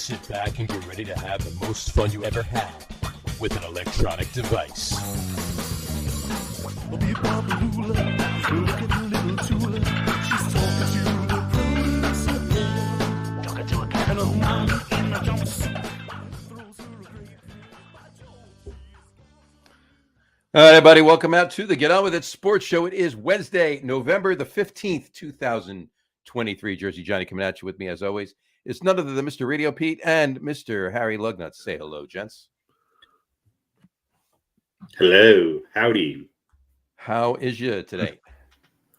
Sit back and get ready to have the most fun you ever had with an electronic device. All right, everybody, welcome out to the Get On With It Sports Show. It is Wednesday, November the 15th, 2023. Jersey Johnny coming at you with me, as always. It's none other than Mr. RadioPete and Mr. Harry Lug Nutz. Say hello, gents. Hello. Howdy. How is you today?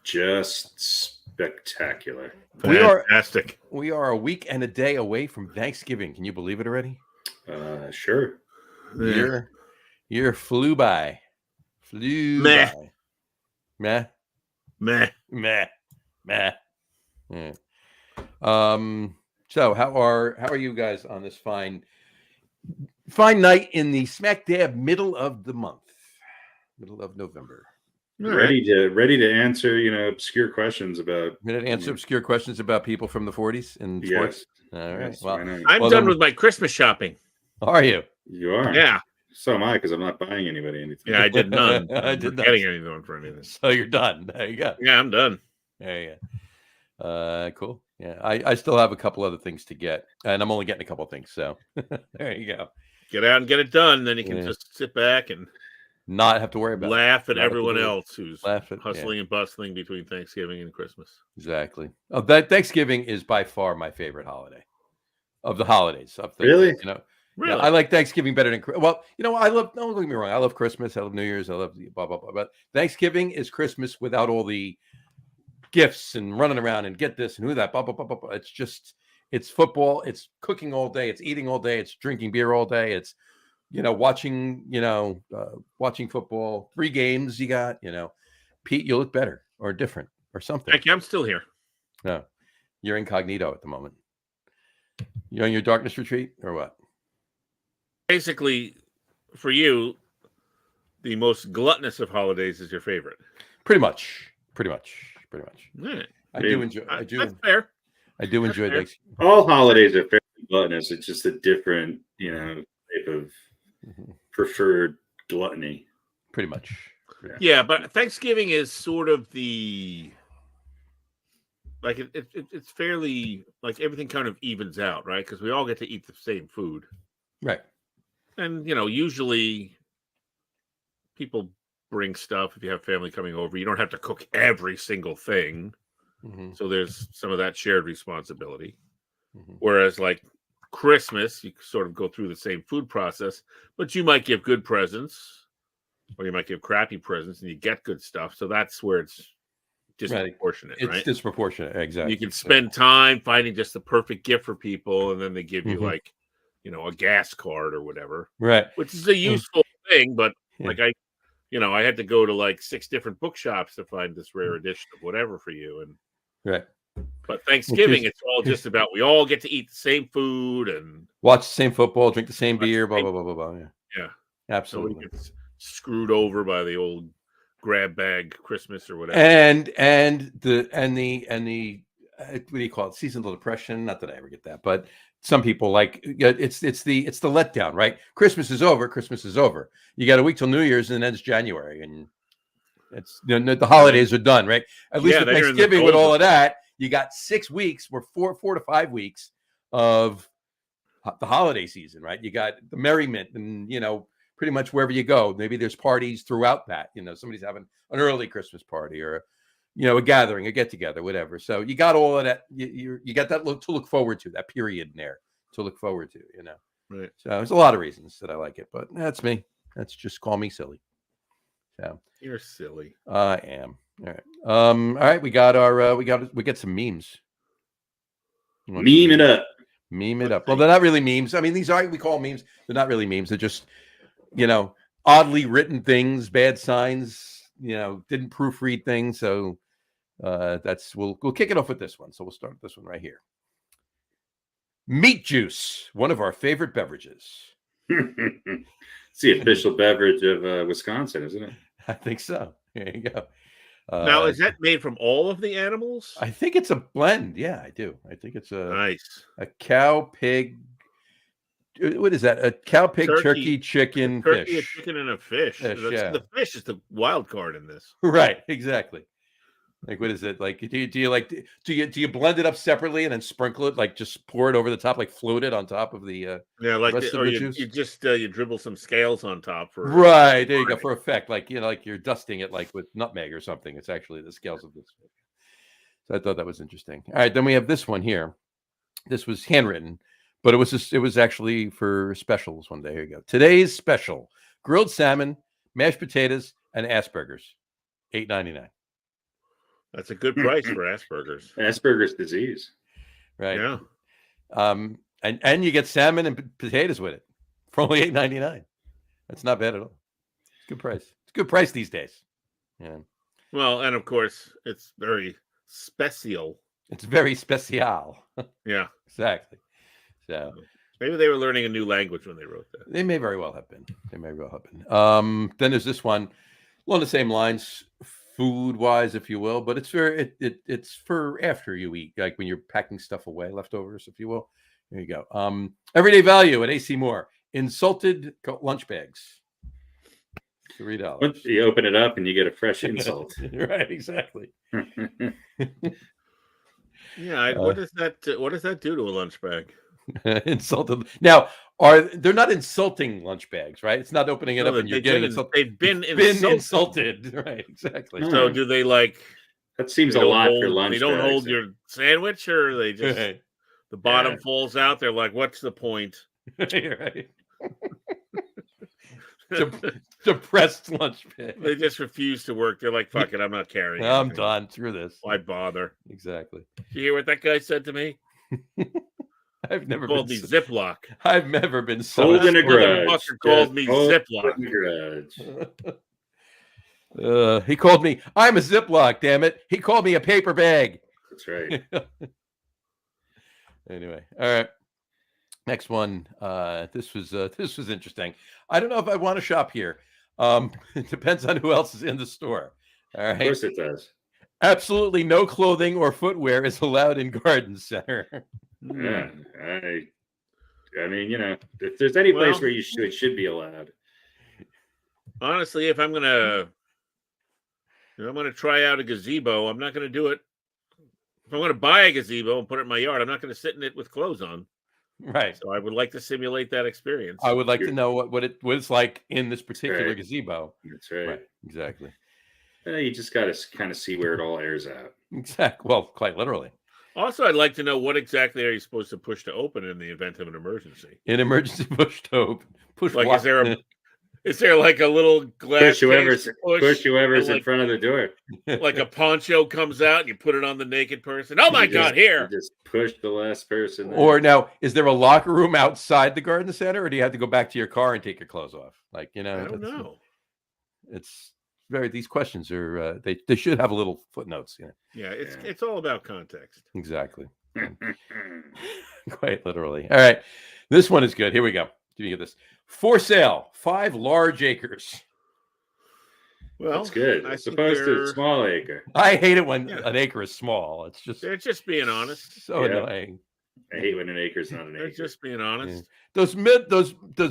Just spectacular. Fantastic. We are a week and a day away from Thanksgiving. Can you believe it already? Sure. Year flew by. Meh. Meh. Meh. Meh. Meh. Yeah. So how are you guys on this fine night in the smack dab middle of the month, middle of November? Ready to answer, obscure questions about. Ready to answer obscure questions about people from the 40s in sports. Yes. All right. Yes, well, I'm done with my Christmas shopping. Are you? You are. Yeah. So am I, because I'm not buying anybody anything. Yeah, I did none. I did not. Getting anything for anything. So you're done. There you go. Yeah, I'm done. There you go. Cool. Yeah, I still have a couple other things to get, and I'm only getting a couple of things. So there you go. Get out and get it done. Then you can just sit back and not have to worry about laugh at everyone else who's hustling and bustling between Thanksgiving and Christmas. Exactly. Oh, that Thanksgiving is by far my favorite holiday of the holidays. Really? Really? Yeah, I like Thanksgiving better than don't get me wrong. I love Christmas. I love New Year's. I love blah blah blah. But Thanksgiving is Christmas without all the gifts and running around and get this and who that blah blah blah blah, blah. It's football. It's cooking all day. It's eating all day. It's drinking beer all day. It's watching football. 3 games you got. Pete, you look better or different or something. Heck, I'm still here. No, you're incognito at the moment. You're on your darkness retreat or what? Basically, for you, the most gluttonous of holidays is your favorite. Pretty much. Yeah. I do enjoy. That's fair. I do enjoy Thanksgiving. All holidays are fairly gluttonous. It's just a different, type of preferred gluttony. Pretty much. Yeah, but Thanksgiving is sort of the it's fairly like everything kind of evens out, right? Because we all get to eat the same food, right? And usually people bring stuff if you have family coming over. You don't have to cook every single thing, so there's some of that shared responsibility. Whereas like Christmas, you sort of go through the same food process, but you might give good presents or you might give crappy presents and you get good stuff. So that's where it's disproportionate, right? It's disproportionate, exactly. You can spend time finding just the perfect gift for people, and then they give you like, a gas card or whatever, right? Which is a useful thing, but like I had to go to like 6 different bookshops to find this rare edition of whatever for you, and right. But Thanksgiving, it's all just about we all get to eat the same food and watch the same football, drink the same beer, blah blah blah blah blah. Yeah, absolutely. Nobody gets screwed over by the old grab bag Christmas or whatever. And the what do you call it? Seasonal depression. Not that I ever get that, but some people like it's the letdown, right? Christmas is over. You got a week till New Year's, and then it's January, and it's the holidays are done, right? At least with Thanksgiving, with all of that, you got 6 weeks or 4 to 5 weeks of the holiday season, right? You got the merriment, and pretty much wherever you go, maybe there's parties throughout that. Somebody's having an early Christmas party or a gathering, a get together, whatever. So you got all of that. You got that to look forward to, that period in there to look forward to. Right. So there's a lot of reasons that I like it, but that's me. That's just call me silly. So you're silly. I am. All right. All right. We got some memes. Meme it up. Meme it up. Well, they're not really memes. I mean, these are we call memes. They're not really memes. They're just oddly written things, bad signs. Didn't proofread things. So we'll kick it off with this one. So we'll start with this one right here. Meat juice, one of our favorite beverages. It's the official beverage of Wisconsin, isn't it? I think so. There you go. Now, is that made from all of the animals? I think it's a blend. Yeah, I do. I think it's nice. A cow, pig, what is that? A cow, pig, turkey, chicken, turkey, fish. a chicken, and a fish. The fish is the wild card in this. Right, exactly. Like, what is it? Like, do you blend it up separately and then sprinkle it, like just pour it over the top, like float it on top of the rest of the juice? You just you dribble some scales on top for right. There you go, for effect, like like you're dusting it like with nutmeg or something. It's actually the scales of this. So I thought that was interesting. All right, then we have this one here. This was handwritten, but it was actually for specials one day. Here you go. Today's special: grilled salmon, mashed potatoes, and Asperger's, $8.99. That's a good price for Asperger's. Asperger's disease. Right. Yeah. And you get salmon and potatoes with it for only $8.99. That's not bad at all. Good price. It's a good price these days. Yeah. Well, and of course, it's very special. It's very special. Yeah. Exactly. So maybe they were learning a new language when they wrote that. They may very well have been. Then there's this one along the same lines, food-wise, if you will, but it's for after you eat, like when you're packing stuff away, leftovers, if you will. There you go. Everyday value at AC Moore: insulted lunch bags, $3. You open it up and you get a fresh insult. Right, exactly. Yeah. What does that do to a lunch bag? Insulted. Now, they're not insulting lunch bags, right? It's not opening it up and you're getting insulted. They've been insulted. Right, exactly. So do they like? That seems a lot for lunch. They don't hold your sandwich, or they just the bottom falls out. They're like, what's the point? Right. Depressed lunch bag. They just refuse to work. They're like, fuck it, I'm not carrying it. I'm done through this. Why bother? Exactly. Did you hear what that guy said to me? I've never called me Ziploc. I've never been so holding a grudge. Called me Ziploc. He called me. I'm a Ziploc. Damn it! He called me a paper bag. That's right. Anyway, all right. Next one. This was interesting. I don't know if I want to shop here. It depends on who else is in the store. All right. Of course it does. Absolutely no clothing or footwear is allowed in garden center. Yeah, I mean, if there's any place where it should be allowed. Honestly, if I'm gonna try out a gazebo, I'm not gonna do it. If I'm gonna buy a gazebo and put it in my yard, I'm not gonna sit in it with clothes on. Right. So I would like to simulate that experience. I would like to know what it's like in this particular gazebo. That's right. Exactly. You just got to kind of see where it all airs out. Exactly. Well, quite literally. Also, I'd like to know what exactly are you supposed to push to open in the event of an emergency? An emergency push to open. Push. Like, is there like a little glass? Push whoever's in front of the door. Like a poncho comes out and you put it on the naked person. Oh my God! Here, you just push the last person. There. Or now, is there a locker room outside the garden center, or do you have to go back to your car and take your clothes off? Like, I don't know. It's these questions are they should have a little footnotes. Yeah, it's all about context. Exactly. Quite literally. All right, this one is good. Here we go. Do you get this? For sale, 5 large acres. Well, that's good. As opposed to a small acre. I hate it when an acre is small. They're just being honest. So annoying. I hate when an acre is not an acre. They're just being honest. Yeah. Those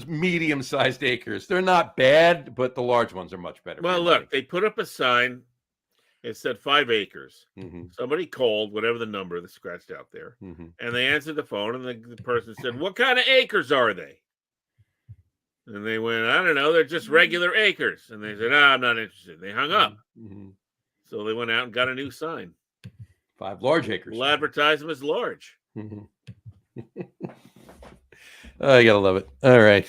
medium-sized acres, they're not bad, but the large ones are much better. Well, look, they put up a sign. It said 5 acres. Mm-hmm. Somebody called, whatever the number that's scratched out there, and they answered the phone, and the person said, "What kind of acres are they?" And they went, "I don't know. They're just regular acres." And they said, "No, I'm not interested." And they hung up. Mm-hmm. So they went out and got a new sign. 5 large acres. We'll advertise them as large. Mm-hmm. I gotta love it. All right,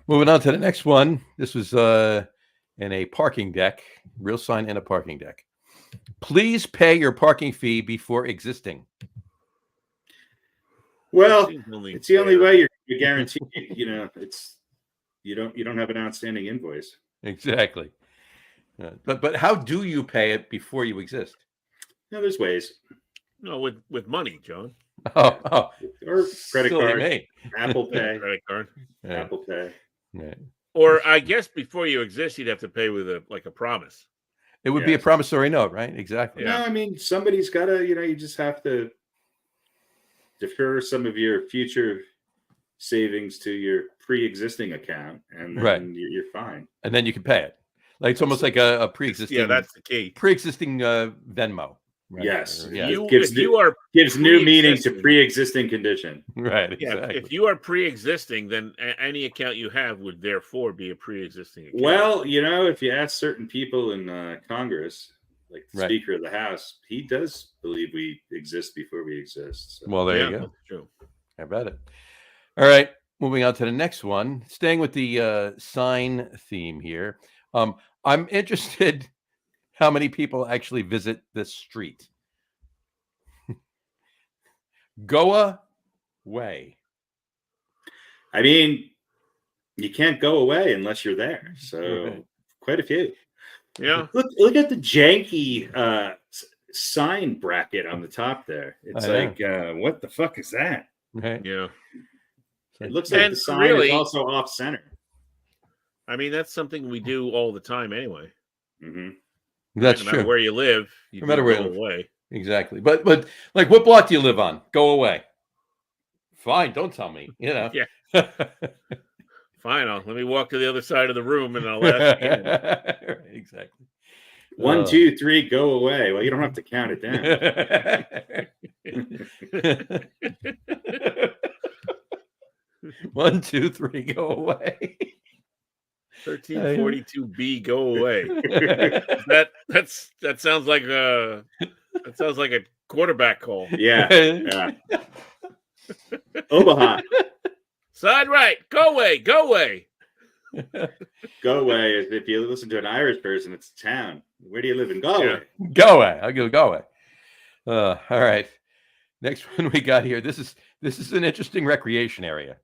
moving on to the next one. This was in a parking deck, real sign in a parking deck. Please pay your parking fee before existing. Well, it's the only way you're guaranteed. You don't have an outstanding invoice. Exactly. But how do you pay it before you exist? No, there's ways. No, with money, John. Oh. Or credit card, me. Apple Pay, credit card, Apple Pay. Yeah. Or I guess before you exist, you'd have to pay with a promise. It would be a promissory note, right? Exactly. No, I mean, somebody's got to, you just have to defer some of your future savings to your pre-existing account, and then Right. you're fine. And then you can pay it. Like it's almost like a pre-existing. Yeah, that's the key. Pre-existing Venmo. Right? Yes. Or, yeah. Gives new meaning to pre-existing- pre-existing condition. Right. Yeah, Exactly. if you are pre-existing, then any account you have would therefore be a pre-existing account. Well, if you ask certain people in Congress, like the Right. Speaker of the House, he does believe we exist before we exist. So. Well, there Yeah, you go. that's true. How about it? All right. Moving on to the next one. Staying with the sign theme here. I'm interested how many people actually visit this street. Goa Way. I mean, you can't go away unless you're there. So Right. quite a few. Yeah. Look at the janky sign bracket on the top there. It's I like, what the fuck is that? Right. Yeah. It looks like And the sign really- is also off center. I mean, that's something we do all the time anyway. Hmm. That's No matter true. where you live, you No matter do where go you live. away. Exactly. But like, what block do you live on? Go away. Fine. Don't tell me. Yeah. Fine. Let me walk to the other side of the room and I'll ask again. Right, exactly. 1, 2, 3, go away. Well, you don't have to count it down. 1, 2, 3, go away. 1342B, go away. That sounds like a quarterback call. Yeah. Yeah. Omaha, Side right, go away, go away. go away. If you listen to an Irish person, it's a town. Where do you live in Galway? Go away. I'll go away. All right. Next one we got here. This is an interesting recreation area.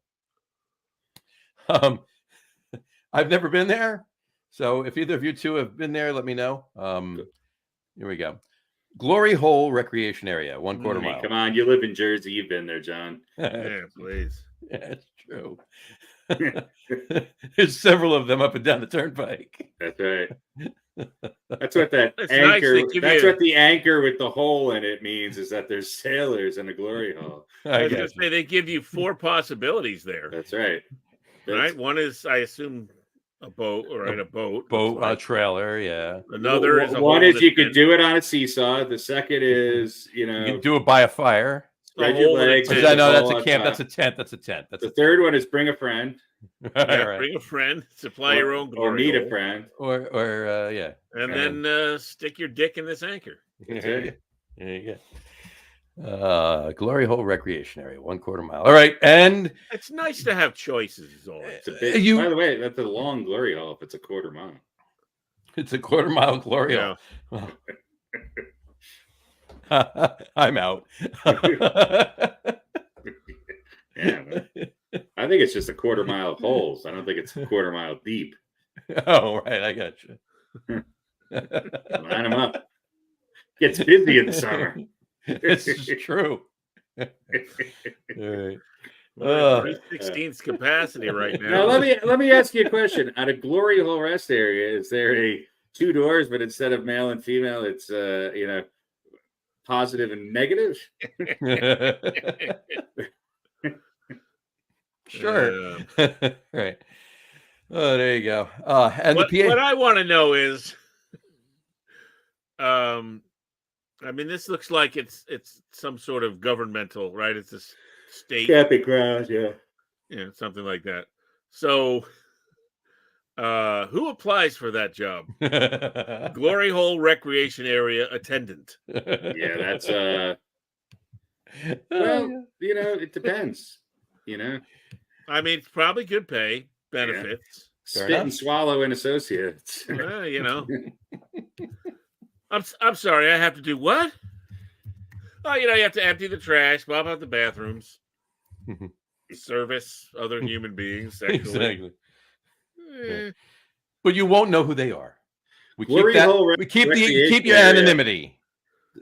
I've never been there, so if either of you two have been there, let me know. Here we go. Glory Hole Recreation Area, 1/4 mile. Come on, you live in Jersey. You've been there, John. Yeah, please. That's true. There's several of them up and down the turnpike. That's right. That's what that It's nice anchor. they give That's you- what the anchor with the hole in it means, is that there's sailors in a glory hole. I I was got gonna say they give you 4 possibilities there. That's right. Right? One is, I assume, a boat or in a boat. boat, Like, trailer, yeah. another is a one hole is you that's could been- do it on a seesaw. The second is You can do it by a fire. spread a your hole in a legs. tent. there's I know a that's hole a on camp. top. That's a tent. That's a tent. That's The a third one is bring a friend Yeah, right. bring a friend, supply your own or glory meet hole, a friend. Or yeah. and then stick your dick in this anchor. That's There right. you go. Glory Hole Recreation Area, 1/4 mile. All right, and It's nice to have choices, is all. It's a bit, You- by the way, that's a long glory hole if it's a 1/4 mile. it's a 1/4 mile Glory Yeah. Hole. I'm out. Yeah, but I think it's just a 1/4 mile of holes. I don't think it's a 1/4 mile deep. Oh, right, I got you. Line them up. Gets busy in the summer. This is true. All right. We're at 3/16 capacity right Now now. let me ask you a question. At a glory hole rest area, is there a 2 doors, but instead of male and female, it's positive and negative? Sure. Right. Oh, there you go. And What the PA. I want to know is, I mean, this looks like it's some sort of governmental, right? It's a state, Camping grounds, yeah. something like that. So, who applies for that job? Glory Hole Recreation Area attendant. Yeah, that's well, it depends. I mean, it's probably good pay, benefits. Fair Spit enough. and Swallow and Associates. I'm sorry, I have to do what? Oh, you have to empty the trash, mop out the bathrooms, service other human beings sexually. Exactly. Eh, But you won't know who they are. We keep Glory that. hole We keep recreation keep your area. anonymity.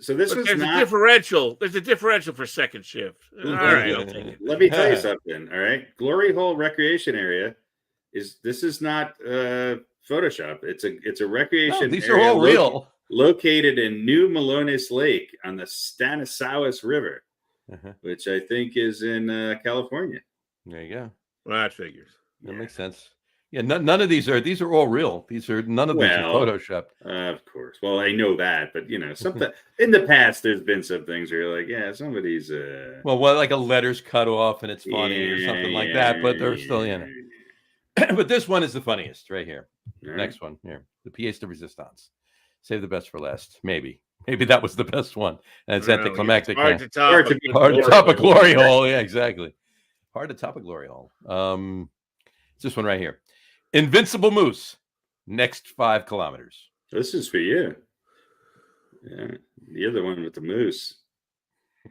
So this but was there's a not. differential. There's a differential for second shift. All right, I'll take it. Let me tell you something. All right, Glory Hole Recreation Area this is not Photoshop. It's a recreation. No, these are area all real. Located in New Melones Lake on the Stanislaus River, Uh-huh. which I think is in California. There you go. Well, that figures. That makes sense. Yeah, none of these are all real. None of these are photoshopped. Of course. Well, I know that, but something in the past, there's been some things where you're like, yeah, somebody's well, like a letter's cut off and it's funny or something like that, but they're still But this one is the funniest right here. Right. Next one here, the pièce de résistance. Save the best for last. Maybe that was the best one. And it's anticlimactic. Hard to top a glory hole. Yeah, exactly. Hard to top a glory hole. It's this one right here. Invincible Moose. Next 5 kilometers. This is for you. Yeah, you're the one with the moose.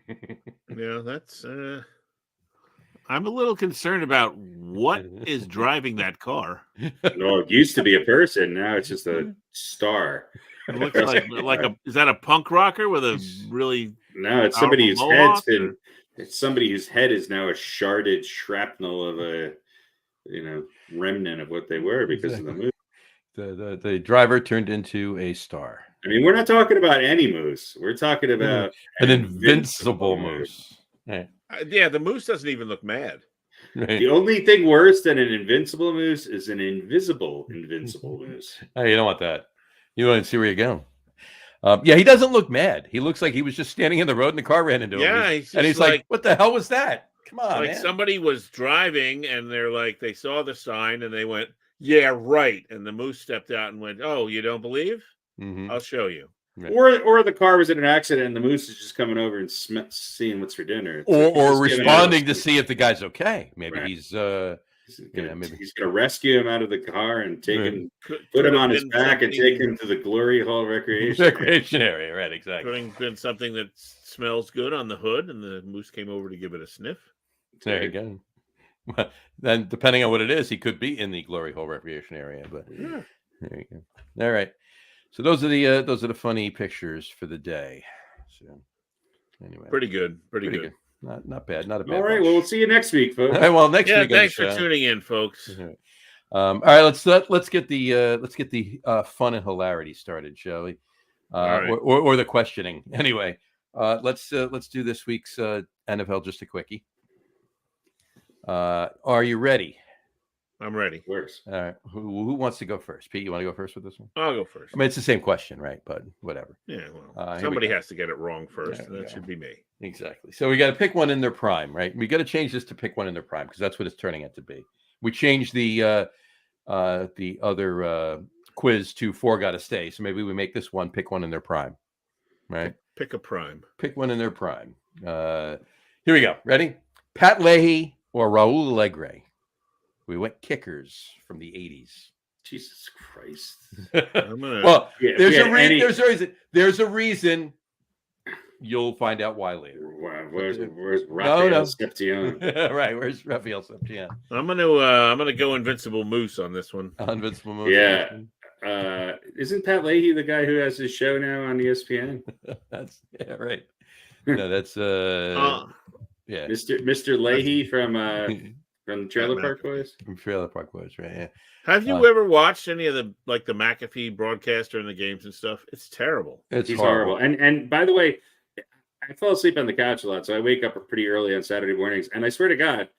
Yeah, that's. I'm a little concerned about what is driving that car. No, it used to be a person. Now it's just a star. It looks like a. Is that a punk rocker with a really? No, it's somebody whose head's been. It's somebody whose head is now a sharded shrapnel of a, remnant of what they were because of the moose. The driver turned into a star. I mean, we're not talking about any moose. We're talking about an invincible moose. Yeah, the moose doesn't even look mad. Right. The only thing worse than an invincible moose is an invincible moose. Hey, you don't want that. You want to see where you're going. Yeah, he doesn't look mad. He looks like he was just standing in the road and the car ran into him. Yeah, he's like, "What the hell was that? Come on, man." Somebody was driving and they saw the sign and they went, "Yeah, right." And the moose stepped out and went, "Oh, you don't believe? Mm-hmm. I'll show you." Right. Or the car was in an accident and the moose is just coming over and seeing what's for dinner, or responding to see if the guy's okay. Maybe he's gonna rescue him out of the car and take him, put him on his back and take him to the glory hole recreation area. Right, exactly. Been something that smells good on the hood, and the moose came over to give it a sniff. There you go. Well, then, depending on what it is, he could be in the glory hole recreation area. But there you go. All right. So those are the funny pictures for the day. So anyway, pretty good. Not bad. Not a bad. All right. Well, we'll see you next week, folks. All right, well, next week. Thanks for tuning in, folks. All right. Let's get the fun and hilarity started, shall we? Right. Or the questioning. Anyway, let's do this week's NFL just a quickie. Are you ready? I'm ready. Worse. All right. Who wants to go first? Pete, you want to go first with this one? I'll go first. I mean, it's the same question, right? But whatever. Yeah. Well, somebody has to get it wrong first, and that should be me. Exactly. So we got to pick one in their prime, right? We got to change this to pick one in their prime because that's what it's turning out to be. We changed the other quiz to 4 gotta stay. So maybe we make this one pick one in their prime, right? Pick a prime. Pick one in their prime. Here we go. Ready? Pat Leahy or Raul Allegre? We went kickers from the 80s. Jesus Christ. Well, there's a reason. You'll find out why later. Where's Raphael Septian? Right, where's Raphael Septian? I'm gonna go Invincible Moose on this one. Invincible Moose. Yeah. Isn't Pat Leahy the guy who has his show now on ESPN? That's right. No, that's Mr. Leahy from Trailer Park Boys? From Trailer Park Boys, right? Yeah. Have you ever watched any of the McAfee broadcast during the games and stuff? It's terrible. He's horrible. And by the way, I fall asleep on the couch a lot, so I wake up pretty early on Saturday mornings. And I swear to God,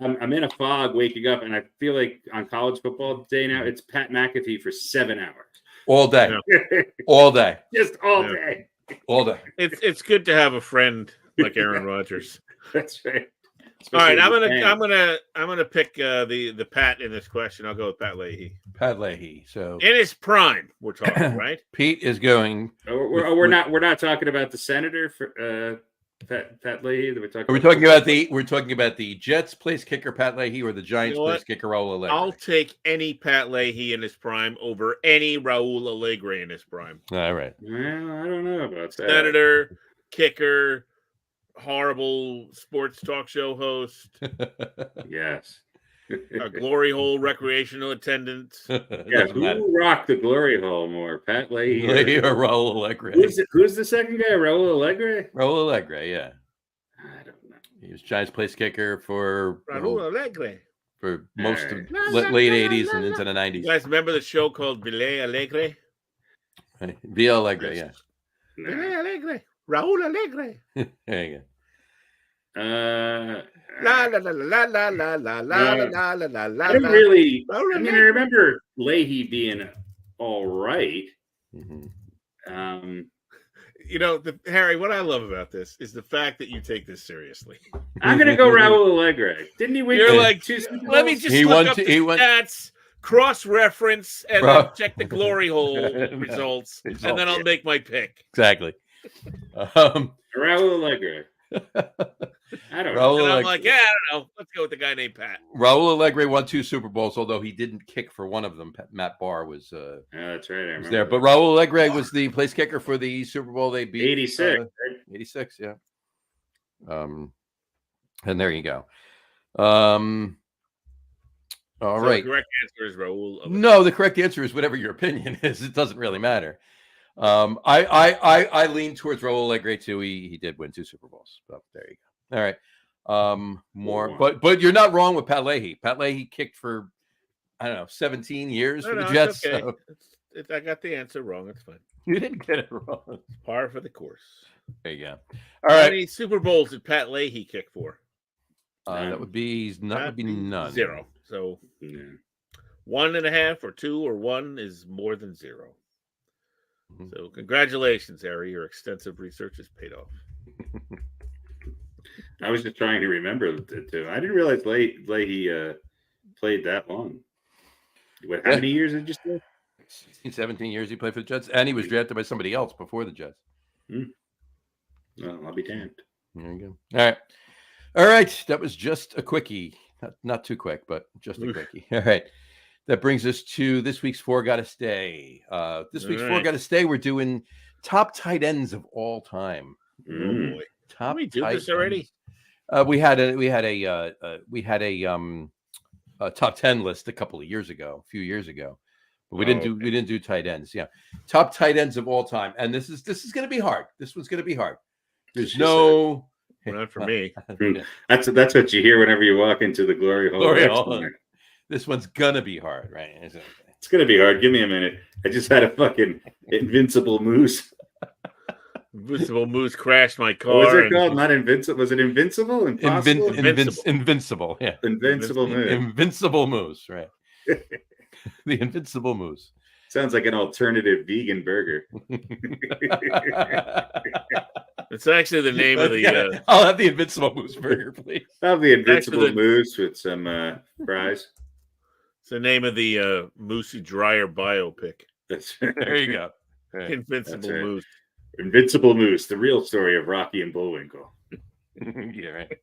I'm in a fog waking up, and I feel like on college football day now, it's Pat McAfee for 7 hours. All day. Yeah. All day. Just all day. All day. It's good to have a friend like Aaron Rodgers. That's right. Especially all right, I'm gonna pick the Pat in this question. I'll go with Pat Leahy. Pat Leahy. So in his prime, we're talking, right? Pete is going. We're not talking about the senator for Pat Leahy. We're talking about the Jets place kicker Pat Leahy or the Giants place kicker Raul Allegre. I'll take any Pat Leahy in his prime over any Raul Allegre in his prime. All right. Well, I don't know about that. Senator, kicker, horrible sports talk show host. Yes. A glory hole recreational attendant. Yeah, who rocked the glory hole more, Pat Leahy or Raul Allegre? Who's the second guy? Raul Allegre? Raul Allegre, yeah. I don't know. He was Giants place kicker for Raul Allegre for most of late 80s and into the 90s. You guys remember the show called Ville Allegre? Ville Allegre, yeah. Ville Allegre. Raul Allegre. There you go. La la la la la la la la la la la la. I don't really. I mean, I remember Leahy being all right. Mm-hmm. You know, Harry, what I love about this is the fact that you take this seriously. I'm going to go Raul Allegre. Didn't he win? You're like, two Super Bowls? let me just look up the stats, cross-reference, and then check the glory hole results, and then I'll make my pick. Exactly. Raul Allegre. I don't know. And I'm like, yeah, I don't know. Let's go with the guy named Pat. Raul Allegre won 2 Super Bowls, although he didn't kick for one of them. Matt Barr was that's right. I remember there. But Raul Allegre was the place kicker for the Super Bowl they beat. 86. 86, yeah. And there you go. All right. The correct answer is Raul Allegre. No, the correct answer is whatever your opinion is. It doesn't really matter. I lean towards Raul Allegre too. He did win 2 Super Bowls. So there you go. All right. More, but you're not wrong with Pat Leahy. Pat Leahy kicked for 17 years for the Jets. Okay. So. I got the answer wrong. It's fine. You didn't get it wrong. It's par for the course. There you go. All right. How many Super Bowls did Pat Leahy kick for? That would be none. 0. So 1.5 or 2 or 1 is more than 0. Mm-hmm. So congratulations, Harry. Your extensive research has paid off. I was just trying to remember it too. I didn't realize Leahy played that long. How many years did you say? 16, 17 years he played for the Jets, and he was drafted by somebody else before the Jets. Well, I'll be damned. There you go. All right. That was just a quickie. Not too quick, but just a quickie. All right. That brings us to this week's Four Gotta Stay. Four Gotta Stay, we're doing top tight ends of all time. Oh boy! Did we do this already? We had a top 10 list a few years ago, but we didn't do tight ends. Yeah, top tight ends of all time, and this is going to be hard. This one's going to be hard. There's no not for me. That's what you hear whenever you walk into the glory hole. This one's gonna be hard, right? It's gonna be hard. Give me a minute. I just had a fucking invincible moose. Invincible moose crashed my car. What was it called? Not invincible. Was it invincible? Impossible? Invincible. Yeah. Invincible moose. Invincible moose. Right. The invincible moose. Sounds like an alternative vegan burger. It's actually the name of the. I'll have the invincible moose burger, please. I'll have the invincible moose with some fries. It's the name of the Moosey Dryer biopic. There you go. Right. Invincible Moose. Invincible Moose, the real story of Rocky and Bullwinkle. Yeah, right.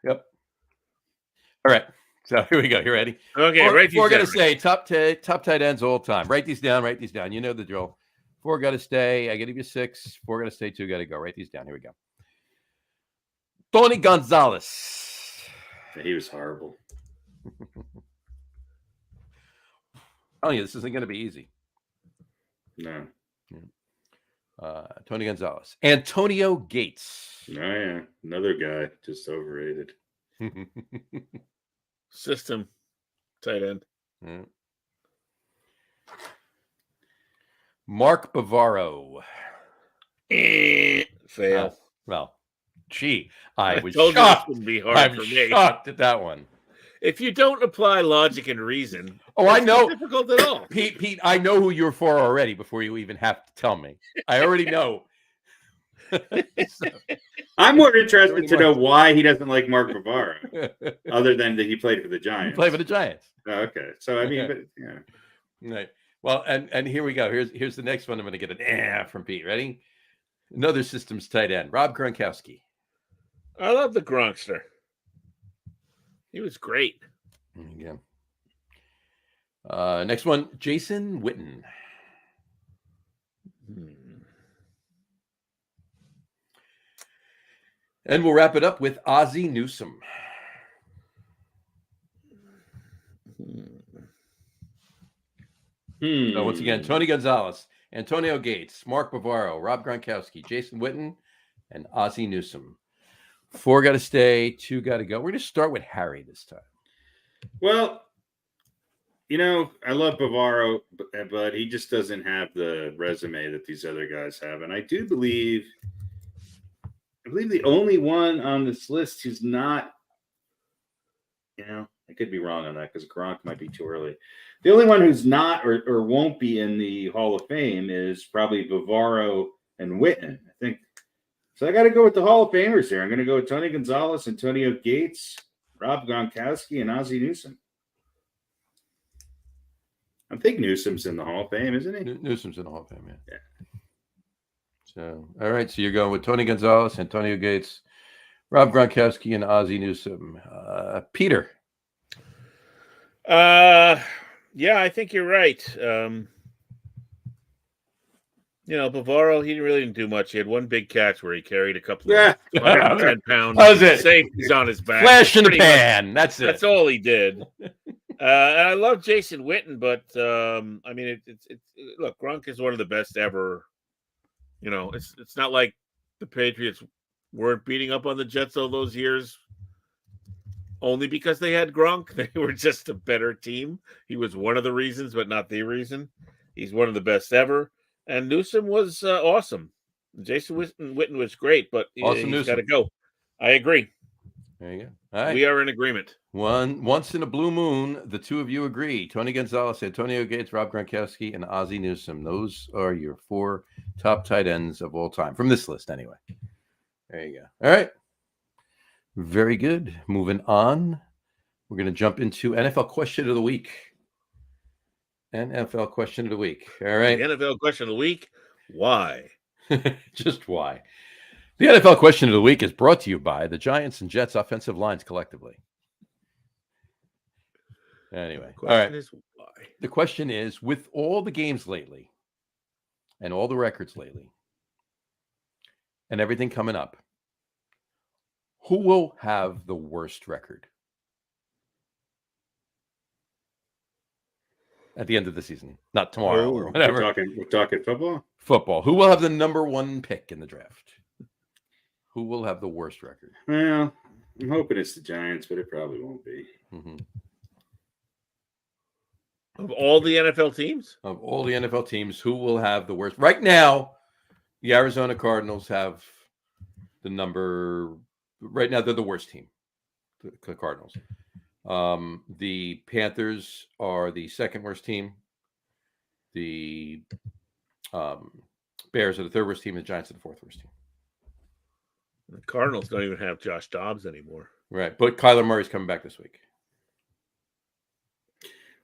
Yep. All right. So here we go. You ready? Okay, we're going to say top tight ends all time. Write these down. You know the drill. 4 got to stay. I give you 6. 4 got to stay. 2 got to go. Write these down. Here we go. Tony Gonzalez. He was horrible. Oh yeah, this isn't going to be easy. No. Tony Gonzalez. Antonio Gates. Oh yeah, another guy just overrated. System tight end. Yeah. Mark Bavaro. Fail. Well, gee, I was told shocked. You this would be hard I'm for me. shocked at that one. If you don't apply logic and reason, I know. Not difficult at all. Pete, I know who you're for already before you even have to tell me. I already know. So, I'm more interested to know why he doesn't like Mark Bavaro, other than that he played for the Giants. He played for the Giants. Oh, okay. So I mean, but yeah. Right. Well, and here we go. Here's the next one. I'm going to get an from Pete. Ready? Another systems tight end, Rob Gronkowski. I love the Gronkster. He was great. Yeah. Next one, Jason Witten. And we'll wrap it up with Ozzie Newsome. So once again, Tony Gonzalez, Antonio Gates, Mark Bavaro, Rob Gronkowski, Jason Witten, and Ozzie Newsome. 4 got to stay, 2 got to go. We're going to start with Harry this time. Well, I love Bavaro, but he just doesn't have the resume that these other guys have. And I do believe I believe the only one on this list who's not, I could be wrong on that because Gronk might be too early. The only one who's not or won't be in the Hall of Fame is probably Bavaro and Witten, I think. So I got to go with the Hall of Famers here. I'm going to go with Tony Gonzalez, Antonio Gates, Rob Gronkowski, and Ozzie Newsome. I think Newsome's in the Hall of Fame, isn't he? Newsome's in the Hall of Fame, yeah. So, all right. So you're going with Tony Gonzalez, Antonio Gates, Rob Gronkowski, and Ozzie Newsome. Peter. Yeah, I think you're right. Bavaro, he really didn't do much. He had one big catch where he carried a couple of 10-pound safeties on his back. Flash in the pan. That's it. That's all he did. And I love Jason Witten, but look, Gronk is one of the best ever. It's not like the Patriots weren't beating up on the Jets all those years only because they had Gronk. They were just a better team. He was one of the reasons, but not the reason. He's one of the best ever. And Newsome was awesome. Jason Witten was great, but he's got to go. I agree. There you go. All right. We are in agreement. Once in a blue moon, the two of you agree. Tony Gonzalez, Antonio Gates, Rob Gronkowski, and Ozzie Newsome. Those are your 4 top tight ends of all time. From this list, anyway. There you go. All right. Very good. Moving on. We're going to jump into NFL question of the week. NFL question of the week. All right. The NFL question of the week. Why? Just why? The NFL question of the week is brought to you by the Giants and Jets offensive lines collectively. Anyway, all right. Why? The question is, with all the games lately and all the records lately and everything coming up, who will have the worst record at the end of the season? Not tomorrow or whatever. We're talking football? Football. Who will have the number 1 pick in the draft? Who will have the worst record? Well, I'm hoping it's the Giants, but it probably won't be. Mm-hmm. Of all the NFL teams? Of all the NFL teams, who will have the worst? Right now, the Arizona Cardinals have the number. Right now, they're the worst team, the Cardinals. The Panthers are the second worst team. The Bears are the third worst team. The Giants are the fourth worst team. The Cardinals don't even have Josh Dobbs anymore. Right, but Kyler Murray's coming back this week.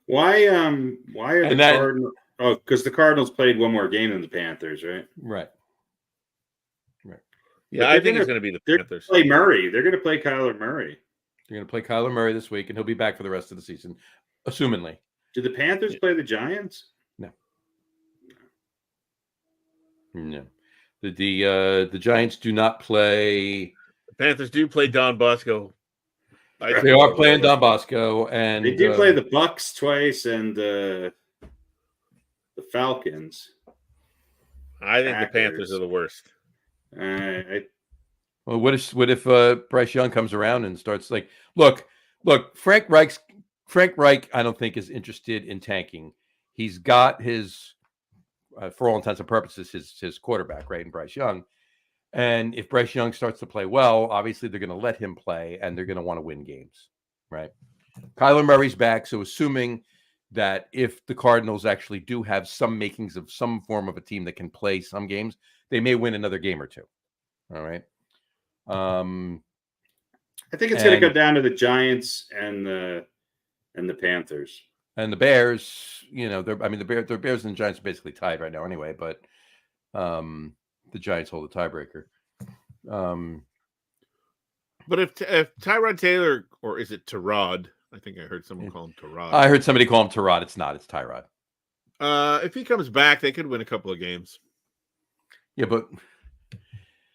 Why are the Cardinals? Oh, because the Cardinals played one more game than the Panthers, right? Right. Yeah, I think it's going to be the Panthers. Play Murray. They're going to play Kyler Murray. They're going to play Kyler Murray this week, and he'll be back for the rest of the season, assumingly. Did the Panthers play the Giants? No. The Giants do not play. The Panthers do play Don Bosco. They are playing Don Bosco, and they do play the Bucks twice and the Falcons. I think the Panthers are the worst. Well, what if Bryce Young comes around and starts look, Frank Reich, I don't think is interested in tanking. He's got his, for all intents and purposes, his quarterback, right, in Bryce Young. And if Bryce Young starts to play well, obviously they're going to let him play, and they're going to want to win games, right? Kyler Murray's back, so assuming that if the Cardinals actually do have some makings of some form of a team that can play some games, they may win another game or two. All right. I think it's going to go down to the Giants and the Panthers and the Bears. The Bears and the Giants are basically tied right now, anyway. But the Giants hold the tiebreaker. But if Tyrod Taylor, or is it Tyrod? I think I heard someone call him Tyrod. I heard somebody call him Tyrod. It's not. It's Tyrod. If he comes back, they could win a couple of games. Yeah, but.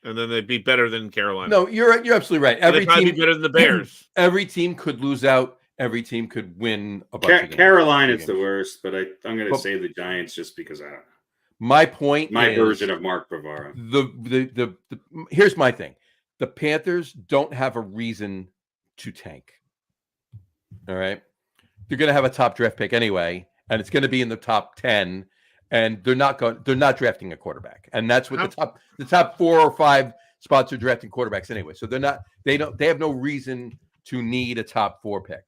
And then they'd be better than Carolina. No, you're absolutely right. Every team be better than the Bears. Every team could lose out. Every team could win a bunch of games. Carolina's the worst, but I'm going to say the Giants just because my point. My version of Mark Bavaro. Here's my thing: the Panthers don't have a reason to tank. All right, they're going to have a top draft pick anyway, and it's going to be in the top 10. And they're not drafting a quarterback, and that's what the top 4 or 5 spots are drafting quarterbacks anyway. So they have no reason to need a top 4 pick.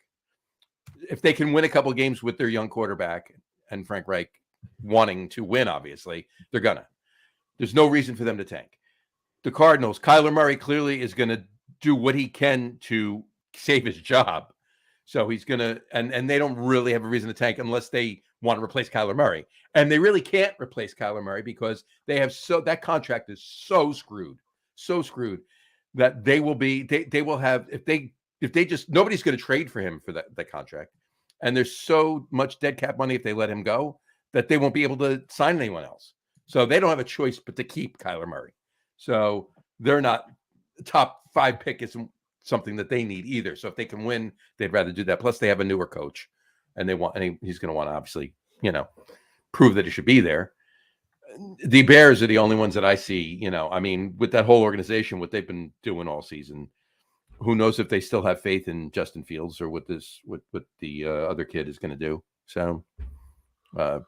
If they can win a couple games with their young quarterback and Frank Reich wanting to win, obviously, they're gonna. There's no reason for them to tank. The Cardinals, Kyler Murray clearly is going to do what he can to save his job. So he's going to, and they don't really have a reason to tank unless they want to replace Kyler Murray. And they really can't replace Kyler Murray because they have that contract is so screwed that they will have, if they just, nobody's going to trade for him for that contract. And there's so much dead cap money if they let him go that they won't be able to sign anyone else. So they don't have a choice but to keep Kyler Murray. So they're not top 5 pick isn't something that they need either. So if they can win, they'd rather do that. Plus they have a newer coach and he's going to want to obviously, prove that he should be there. The Bears are the only ones that I see, with that whole organization, what they've been doing all season, who knows if they still have faith in Justin Fields or what the other kid is going to do. So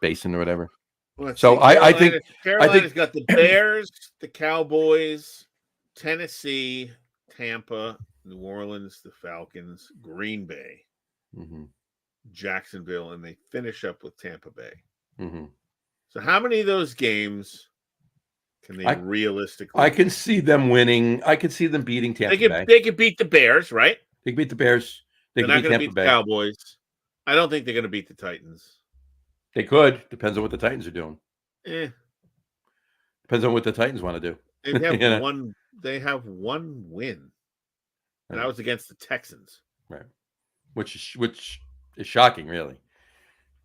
Basin or whatever. I think Carolina's got the Bears, the Cowboys, Tennessee, Tampa, New Orleans, the Falcons, Green Bay, Jacksonville, and they finish up with Tampa Bay. So how many of those games can they realistically? I can see them winning. I can see them beating Tampa Bay. They could beat the Bears, right? They can beat the Bears. They're not going to beat the Cowboys. I don't think they're going to beat the Titans. They could. Depends on what the Titans are doing. Depends on what the Titans want to do. They have one. They have one win, and that was against the Texans. Right, which is shocking, really.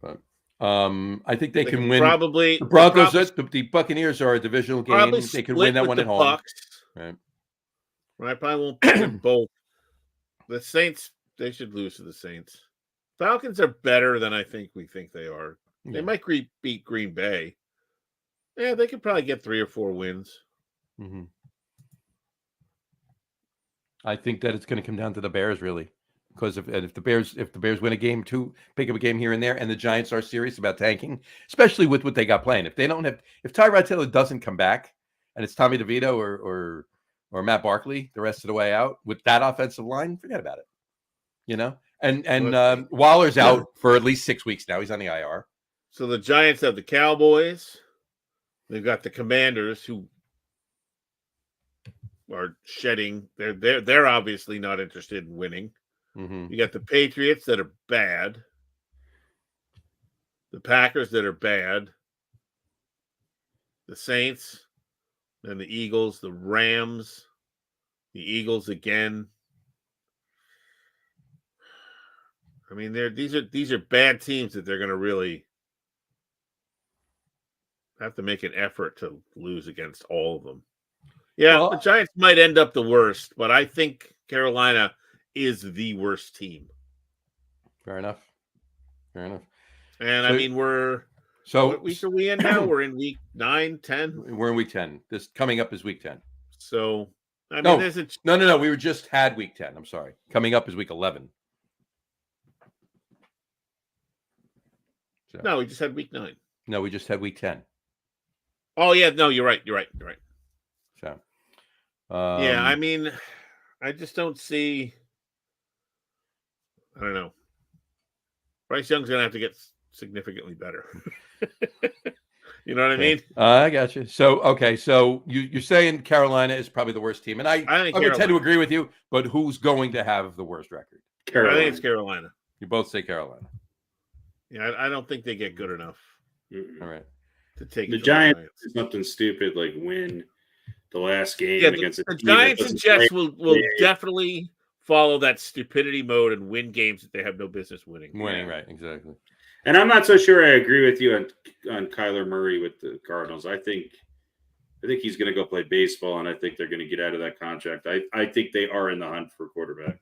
But I think they can win. Probably the Broncos. The Buccaneers are a divisional game. They could win that one at home. Bucks. Right. I probably won't pick them both. The Saints. They should lose to the Saints. Falcons are better than I think we think they are. They might beat Green Bay. Yeah, they could probably get 3 or 4 wins. I think that it's going to come down to the Bears, really, because if the Bears win a game, pick up a game here and there, and the Giants are serious about tanking, especially with what they got playing. If Tyrod Taylor doesn't come back, and it's Tommy DeVito or Matt Barkley the rest of the way out with that offensive line, forget about it. And Waller's out for at least 6 weeks now. He's on the IR. So the Giants have the Cowboys. They've got the Commanders who are shedding. They're obviously not interested in winning. You got the Patriots that are bad. The Packers that are bad. The Saints, and the Eagles, the Rams, the Eagles again. I mean, these are bad teams that they're going to really have to make an effort to lose against all of them. Yeah, the Giants might end up the worst, but I think Carolina is the worst team. Fair enough. And I mean, what week are we in now? We're in week 9, 10? We're in week 10. This coming up is week 10. So, I mean, No. We just had week 10. I'm sorry. Coming up is week 11. So. No, we just had week 9. No, we just had week 10. Oh, yeah. No, you're right. So, yeah, I mean, I just don't see. I don't know. Bryce Young's going to have to get significantly better. You know what I mean? I got you. So, okay. So you're saying Carolina is probably the worst team. And I would tend to agree with you, but who's going to have the worst record? Carolina. I think it's Carolina. You both say Carolina. Yeah, I don't think they get good enough. All right. To take the Giants is something stupid like win the last game against the Giants and Jets will definitely follow that stupidity mode and win games that they have no business winning. Right, exactly. And I'm not so sure I agree with you on Kyler Murray with the Cardinals. I think he's going to go play baseball, and I think they're going to get out of that contract. I think they are in the hunt for a quarterback.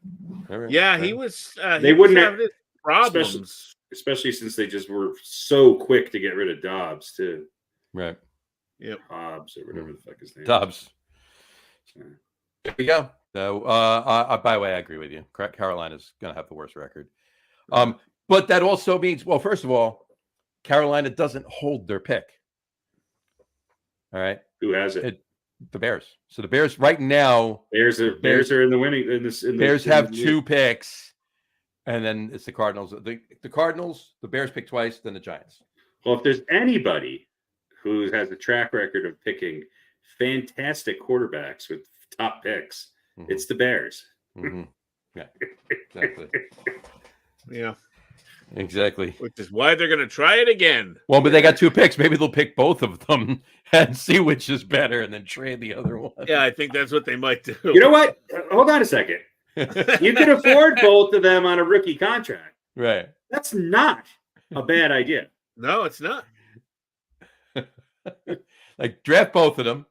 Right. Yeah, he was. They wouldn't have his problems. Especially since they just were so quick to get rid of Dobbs, too. Right. Yep. Hobbs or whatever the fuck his name Dobbs. There we go. So, by the way, I agree with you. Carolina's going to have the worst record. But that also means, well, first of all, Carolina doesn't hold their pick. All right. Who has it? The Bears. So the Bears right now. Bears are in the winning. Bears have 2 picks, and then it's the Cardinals. The Cardinals, the Bears pick twice, then the Giants. Well, if there's anybody who has a track record of picking fantastic quarterbacks with top picks, it's the Bears. Mm-hmm. Yeah, exactly. Yeah. Exactly. Which is why they're going to try it again. Well, but they got 2 picks. Maybe they'll pick both of them and see which is better and then trade the other one. Yeah, I think that's what they might do. You know what? Hold on a second. You can afford both of them on a rookie contract. Right. That's not a bad idea. No, it's not. Like, draft both of them,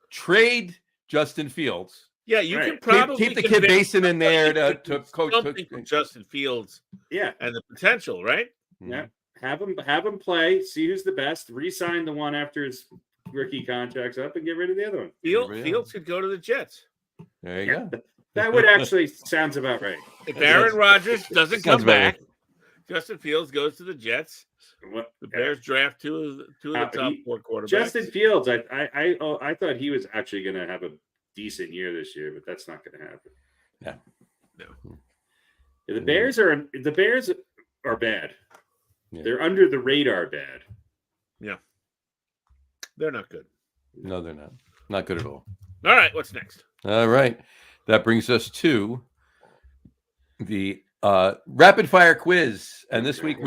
trade Justin Fields. Yeah, you can probably keep the kid Mason in there to coach Justin Fields. Yeah, and the potential, right? Yeah, have him play. See who's the best. Re-sign the one after his rookie contract's up, and get rid of the other one. Fields could go to the Jets. There you go. That would actually sounds about right. If Aaron Rodgers doesn't come back, Justin Fields goes to the Jets. The Bears draft two of the top 4 quarterbacks. Justin Fields, I thought he was actually going to have a decent year this year, but that's not going to happen. Yeah, no. The Bears are bad. Yeah. They're under the radar bad. Yeah, they're not good. No, they're not. Not good at all. All right, what's next? All right, that brings us to the rapid fire quiz, and this week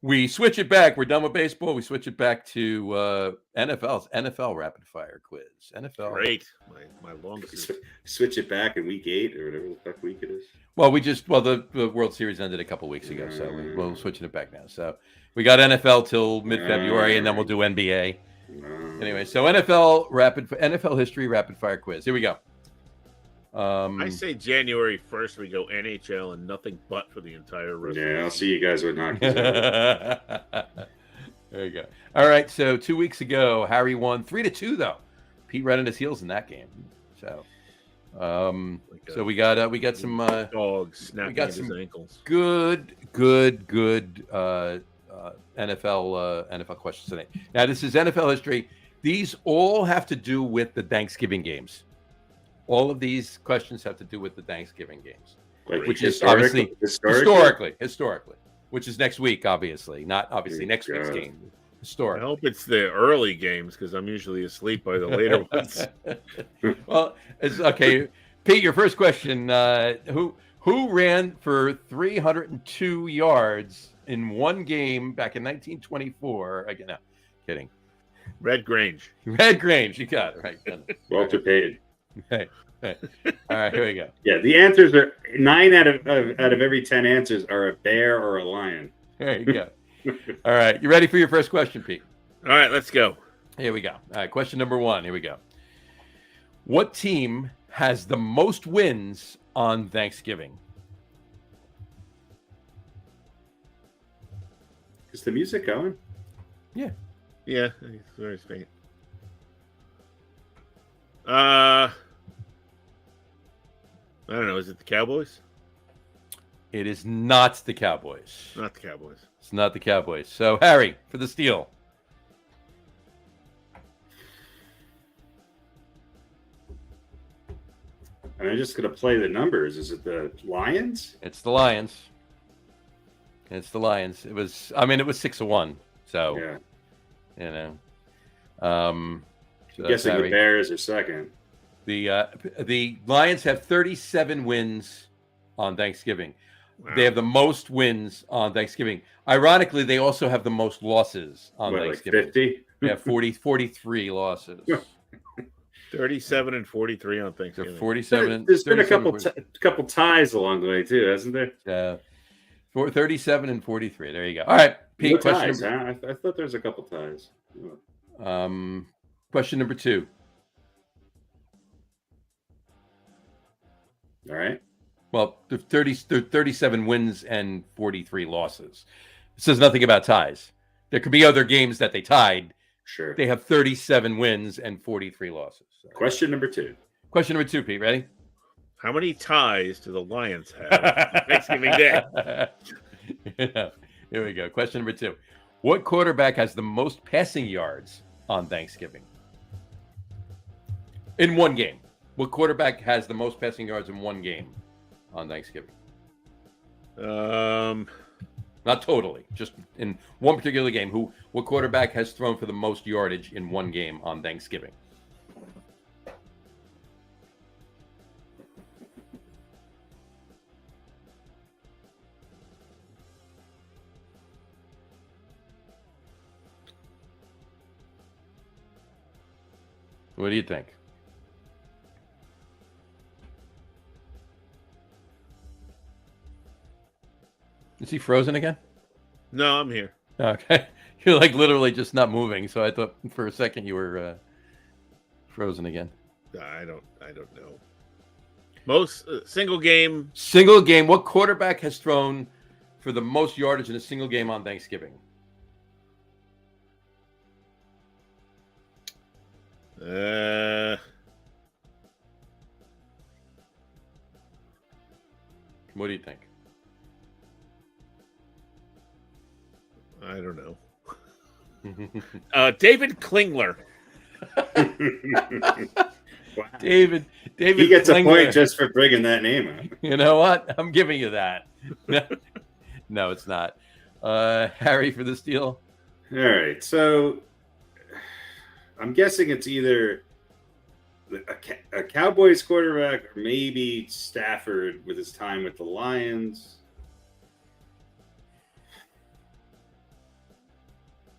we switch it back. We're done with baseball. We switch it back to NFL rapid fire quiz. NFL. Great. My longest. Switch it back in week 8 or whatever the fuck week it is. Well, the World Series ended a couple weeks ago, so we're switching it back now. So we got NFL till mid-February, and then we'll do NBA. Anyway, so NFL history rapid fire quiz. Here we go. I say January 1st we go NHL and nothing but for the entire rest. Yeah, I'll see you guys with hockey. There you go. All right, so 2 weeks ago, Harry won 3-2 though. Pete ran on his heels in that game. So, so we got some dogs snapping at his ankles. Good NFL questions today. Now this is NFL history. These all have to do with the Thanksgiving games. All of these questions have to do with the Thanksgiving games, which is obviously historically, which is next week, obviously, not obviously next week's game. Historic. I hope it's the early games because I'm usually asleep by the later ones. Well, it's okay. Pete, your first question: Who ran for 302 yards in one game back in 1924? Again, no, kidding. Red Grange. Red Grange, you got it right. Walter Payton. Hey. All right, here we go. Yeah, the answers are 9 out of every 10 answers are a bear or a lion. There you go. All right, you ready for your first question, Pete? All right, let's go. Here we go. All right, question number 1. Here we go. What team has the most wins on Thanksgiving? Is the music going? Yeah. Yeah, it's very faint. I don't know. Is it the Cowboys? It is not the Cowboys. Not the Cowboys. It's not the Cowboys. So, Harry, for the steal. I'm just going to play the numbers. Is it the Lions? It's the Lions. It's the Lions. It was 6-1. So, yeah. You know. So I'm guessing the Bears are second. The Lions have 37 wins on Thanksgiving. Wow. They have the most wins on Thanksgiving. Ironically, they also have the most losses on Thanksgiving. Like 50? Yeah, 43 losses. 37 and 43 on Thanksgiving. They're 47. There's been a couple ties along the way too, hasn't there? 37 and 43. There you go. All right, Pete. No ties, huh? I thought there was a couple ties. Question number 2. All right. Well, the 37 wins and 43 losses. It says nothing about ties. There could be other games that they tied. Sure. They have 37 wins and 43 losses. So. Question number 2. Question number 2, Pete. Ready? How many ties do the Lions have Thanksgiving Day? Yeah. Here we go. Question number 2. What quarterback has the most passing yards on Thanksgiving? In one game. What quarterback has the most passing yards in one game on Thanksgiving? Not totally, just in one particular game. What quarterback has thrown for the most yardage in one game on Thanksgiving? What do you think? Is he frozen again? No, I'm here. Okay. You're like literally just not moving. So I thought for a second you were frozen again. I don't know. Most single game. Single game. What quarterback has thrown for the most yardage in a single game on Thanksgiving? What do you think? I don't know. David Klingler. Wow. David He gets Klingler. a point just for bringing that name up. You know what? I'm giving you that. No, it's not. Harry for the steal. All right, so I'm guessing it's either a Cowboys quarterback or maybe Stafford with his time with the Lions.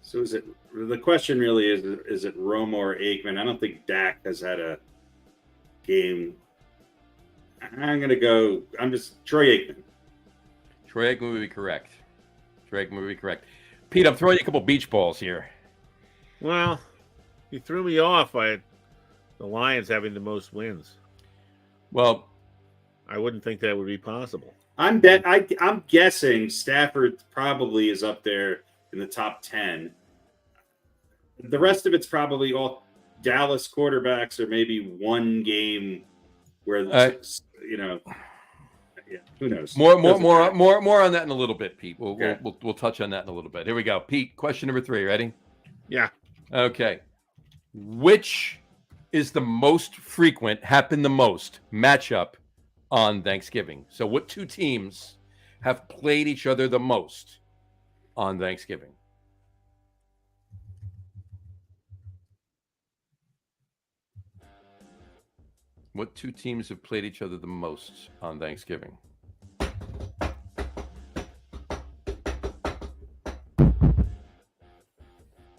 So is it the question really is it Romo or Aikman? I don't think Dak has had a game. I'm just Troy Aikman. Troy Aikman would be correct. Pete, I'm throwing you a couple beach balls here. Well, you threw me off by the Lions having the most wins. Well, I wouldn't think that would be possible. I'm guessing Stafford probably is up there in the top 10. The rest of it's probably all Dallas quarterbacks or maybe one game where who knows? More on that in a little bit, Pete. We'll touch on that in a little bit. Here we go. Pete, question number 3, ready? Yeah. Okay. Which is the most frequent, happen the most matchup on Thanksgiving? So what two teams have played each other the most on Thanksgiving? What two teams have played each other the most on Thanksgiving?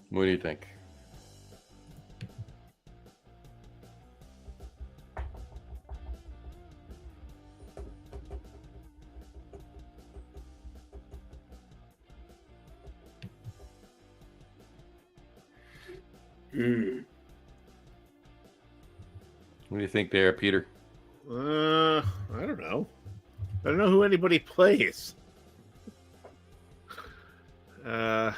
What do you think? What do you think there, Peter? I don't know. I don't know who anybody plays. I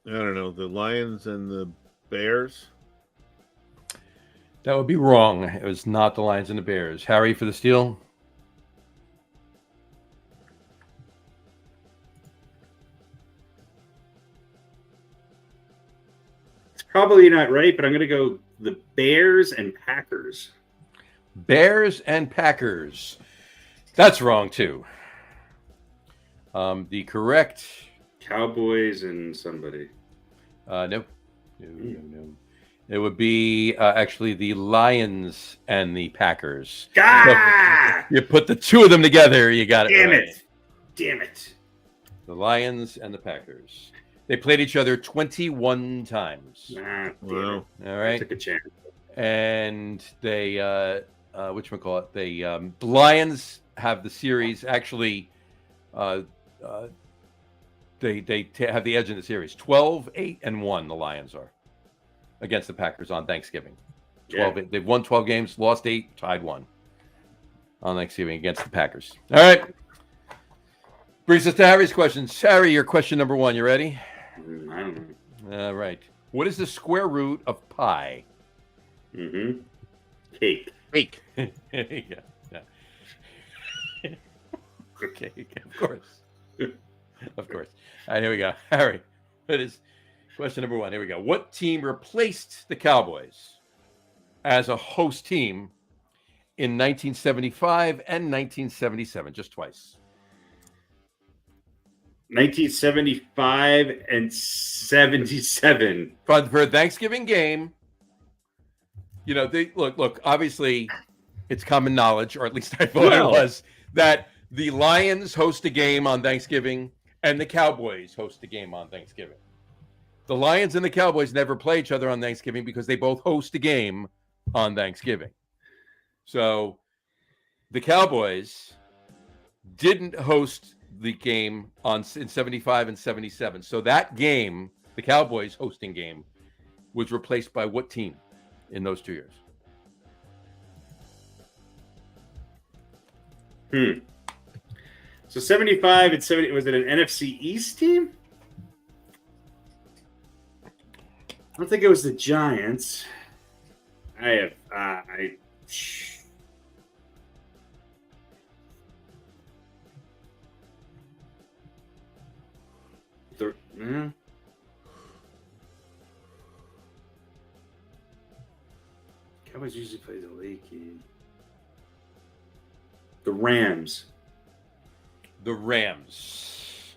don't know. The Lions and the Bears. That would be wrong. It was not the Lions and the Bears. Harry for the steal. It's probably not right, but I'm going to go the Bears and Packers. Bears and Packers. That's wrong too. The correct Cowboys and somebody. No. It would be actually the Lions and the Packers. Ah! So you put the two of them together, you got it. Damn it. The Lions and the Packers. They played each other 21 times. Wow. All right. Took a chance. And they, whatchamacallit, the Lions have the series actually. They have the edge in the series. 12-8-1. The Lions are against the Packers on Thanksgiving. 12. Yeah. They've won 12 games, lost 8, tied 1 on Thanksgiving against the Packers. All right. Brings us to Harry's questions. Harry, your question number 1. You ready? I don't know. All right. What is the square root of pi? Cake. Yeah. Okay, of course. Of course. All right, here we go. Harry, that is question number 1. Here we go. What team replaced the Cowboys as a host team in 1975 and 1977? Just twice. 1975 and 77. For a Thanksgiving game, you know, they look, obviously it's common knowledge, or at least I thought it was, that the Lions host a game on Thanksgiving and the Cowboys host a game on Thanksgiving. The Lions and the Cowboys never play each other on Thanksgiving because they both host a game on Thanksgiving. So the Cowboys didn't host the game in 75 and 77. So that game, the Cowboys hosting game, was replaced by what team in those 2 years? So 75 and 70, was it an NFC East team? I don't think it was the Giants. Cowboys usually play the late game. The Rams. The Rams.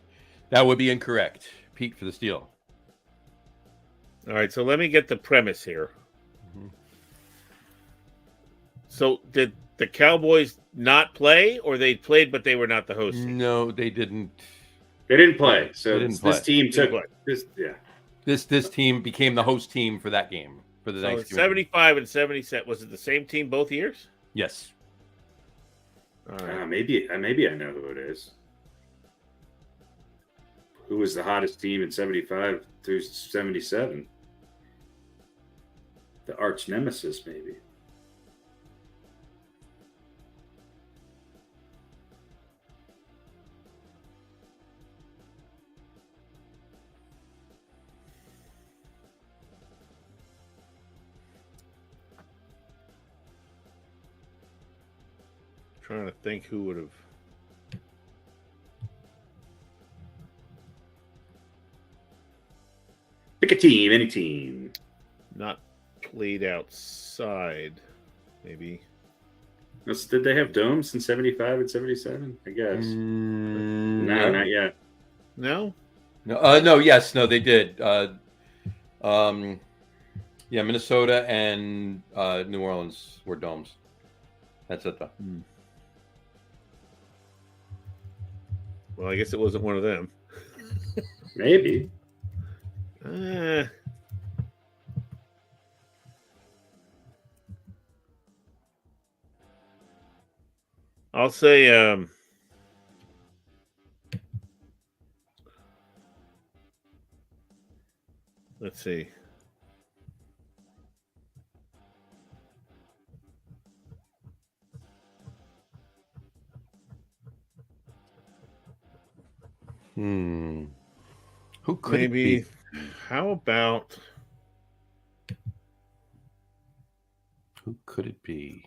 That would be incorrect. Pete for the steal. All right, so let me get the premise here. Mm-hmm. So did the Cowboys not play, or they played but they were not the host team? No, they didn't. They didn't play. So They didn't this play. team took this. Yeah. This team became the host team for that game for the So Thanksgiving. 75 and 77, was it the same team both years? Yes. All right. Maybe I know who it is. Who was the hottest team in 75 through 77? The arch nemesis, maybe. Trying to think who would have. Pick a team, any team. Not played outside, maybe. Did they have domes in 75 and 77? I guess. No, not yet. No? No, yes, no, they did. Minnesota and New Orleans were domes. That's it, though. Well, I guess it wasn't one of them. Maybe. I'll say let's see. Who could it Maybe be? how about Who could it be?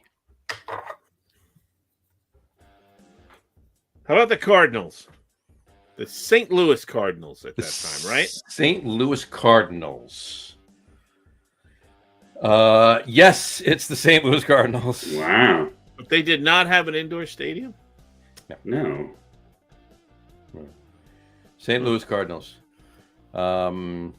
how about the Cardinals? The St. Louis Cardinals at that time, right? St. Louis Cardinals. Yes, it's the St. Louis Cardinals. Wow. But they did not have an indoor stadium? No. St. Louis Cardinals. Yeah,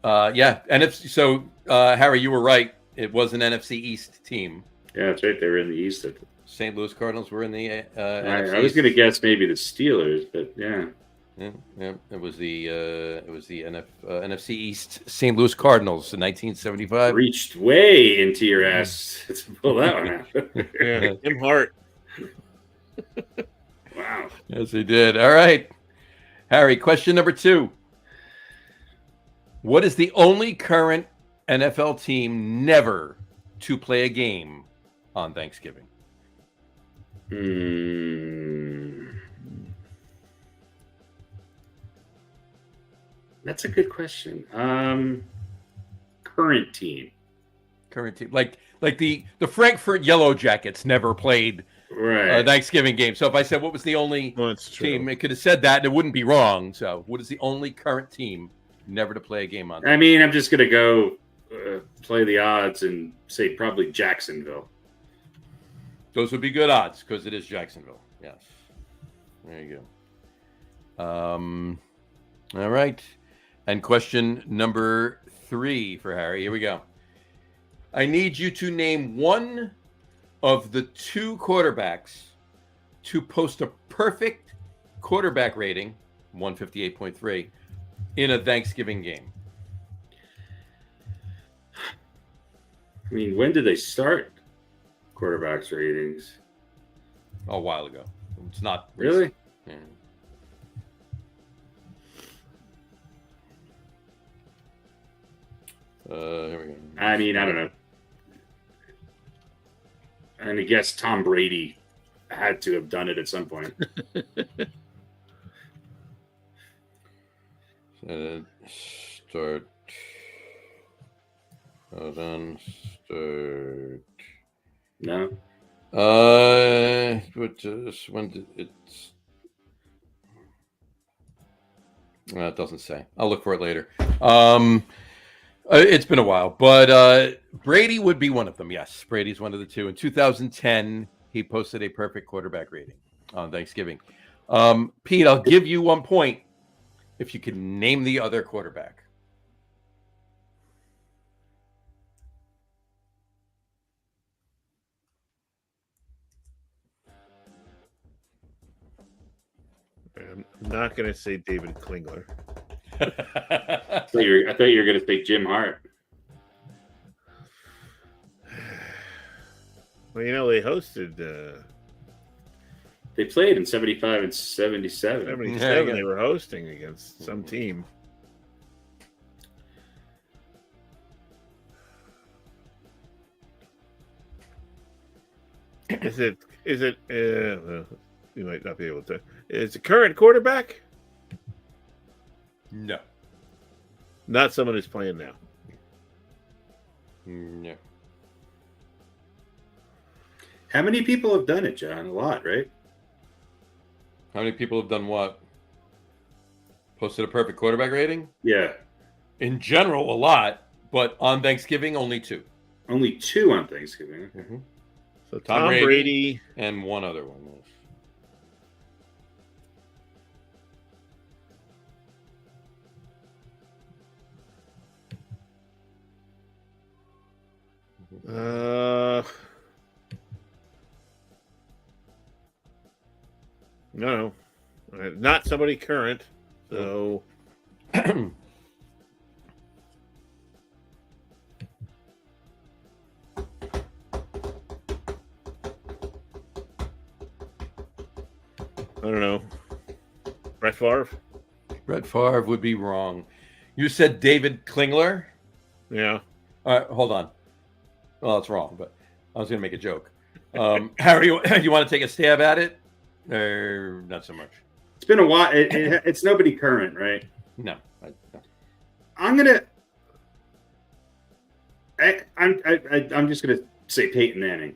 NFC. So, Harry, you were right. It was an NFC East team. Yeah, that's right. They were in the East. St. Louis Cardinals were in the NFC I was East. going to guess maybe the Steelers, but yeah. Yeah. It was the NFC East St. Louis Cardinals in 1975. Reached way into your ass to pull that one out. Yeah, Tim Hart. Wow. Yes, they did. All right, Harry. Question number 2. What is the only current NFL team never to play a game on Thanksgiving? That's a good question. Current team. Like the Frankfurt Yellow Jackets never played Right. Thanksgiving game. So if I said what was the only team, it could have said that and it wouldn't be wrong. So what is the only current team never to play a game on? I mean, I'm just going to go play the odds and say probably Jacksonville. Those would be good odds because it is Jacksonville. Yes. There you go. All right. And question number 3 for Harry. Here we go. I need you to name one of the 2 quarterbacks to post a perfect quarterback rating, 158.3, in a Thanksgiving game. I mean, when did they start quarterbacks ratings? A while ago. It's not really. Yeah. Here we go. I mean, I don't know. And I guess Tom Brady had to have done it at some point. Start. Hold on. Start. No. When did it? It doesn't say. I'll look for it later. It's been a while, but Brady would be one of them. Yes, Brady's one of the 2. In 2010, he posted a perfect quarterback rating on Thanksgiving. Pete, I'll give you 1 point if you can name the other quarterback. I'm not going to say David Klingler. I thought you were going to say Jim Hart. Well, they hosted. They played in 75 and 77. 77, they were hosting against some team. Is it? Well, you might not be able to. Is the current quarterback? No. Not someone who's playing now. No. How many people have done it, John? A lot, right? How many people have done what? Posted a perfect quarterback rating? Yeah. In general, a lot, but on Thanksgiving, only 2. Only 2 on Thanksgiving. Mm-hmm. So Tom Brady and one other one. No, not somebody current. So I don't know. Brett Favre? Brett Favre would be wrong. You said David Klingler? Yeah. All right, hold on. Well, that's wrong, but I was going to make a joke. Harry, you want to take a stab at it? Or not so much? It's been a while. It's nobody current, right? No. I'm just gonna say Peyton Manning.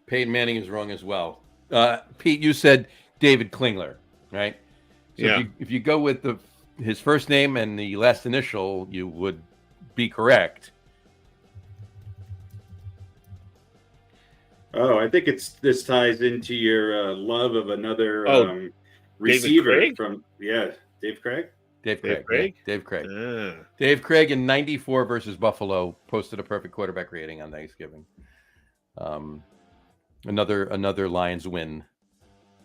Peyton Manning is wrong as well. Pete, you said David Klingler, right? So yeah. If you go with his first name and the last initial, you would be correct. Oh, I think this ties into your love of another receiver from Dave Craig. Dave Craig. Yeah. Dave Craig in 94 versus Buffalo posted a perfect quarterback rating on Thanksgiving. Another Lions win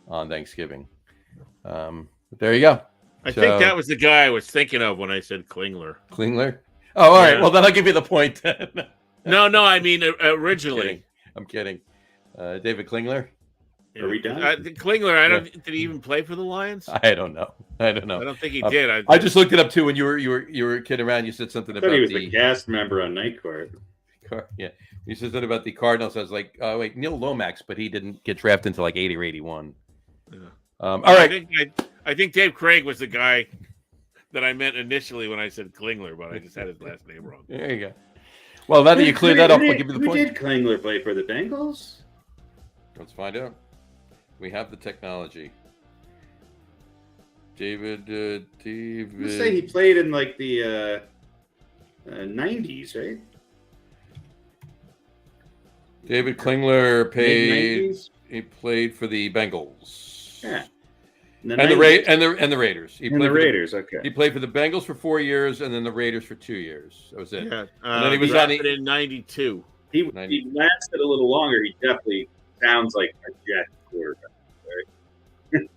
on Thanksgiving. There you go. I think that was the guy I was thinking of when I said Klingler. Klingler? Oh, all right. Well, then I'll give you the point. No, I mean originally. I'm kidding. David Klingler? Are we done? Klingler, did he even play for the Lions? I don't know. I don't think he did. I just looked it up too when you were kidding around. You said something about he was a cast member on Night Court. Yeah, you said something about the Cardinals. I was like, oh wait, Neil Lomax, but he didn't get drafted until like 80 or 81. Yeah. All right. I think Dave Craig was the guy that I meant initially when I said Klingler, but I just had his last name wrong. There you go. Well, now that you cleared that up, I'll give you the point. Who did Klingler play for the Bengals? Let's find out. We have the technology. David. I'm gonna say he played in like the 90s, right? David Klingler Mid-90s? He played for the Bengals. Yeah. And the Raiders. He played the for Raiders, okay. He played for the Bengals for 4 years, and then the Raiders for 2 years. That was it. Yeah. And then he was drafted in '92. He lasted a little longer. He definitely sounds like a Jet quarterback, right?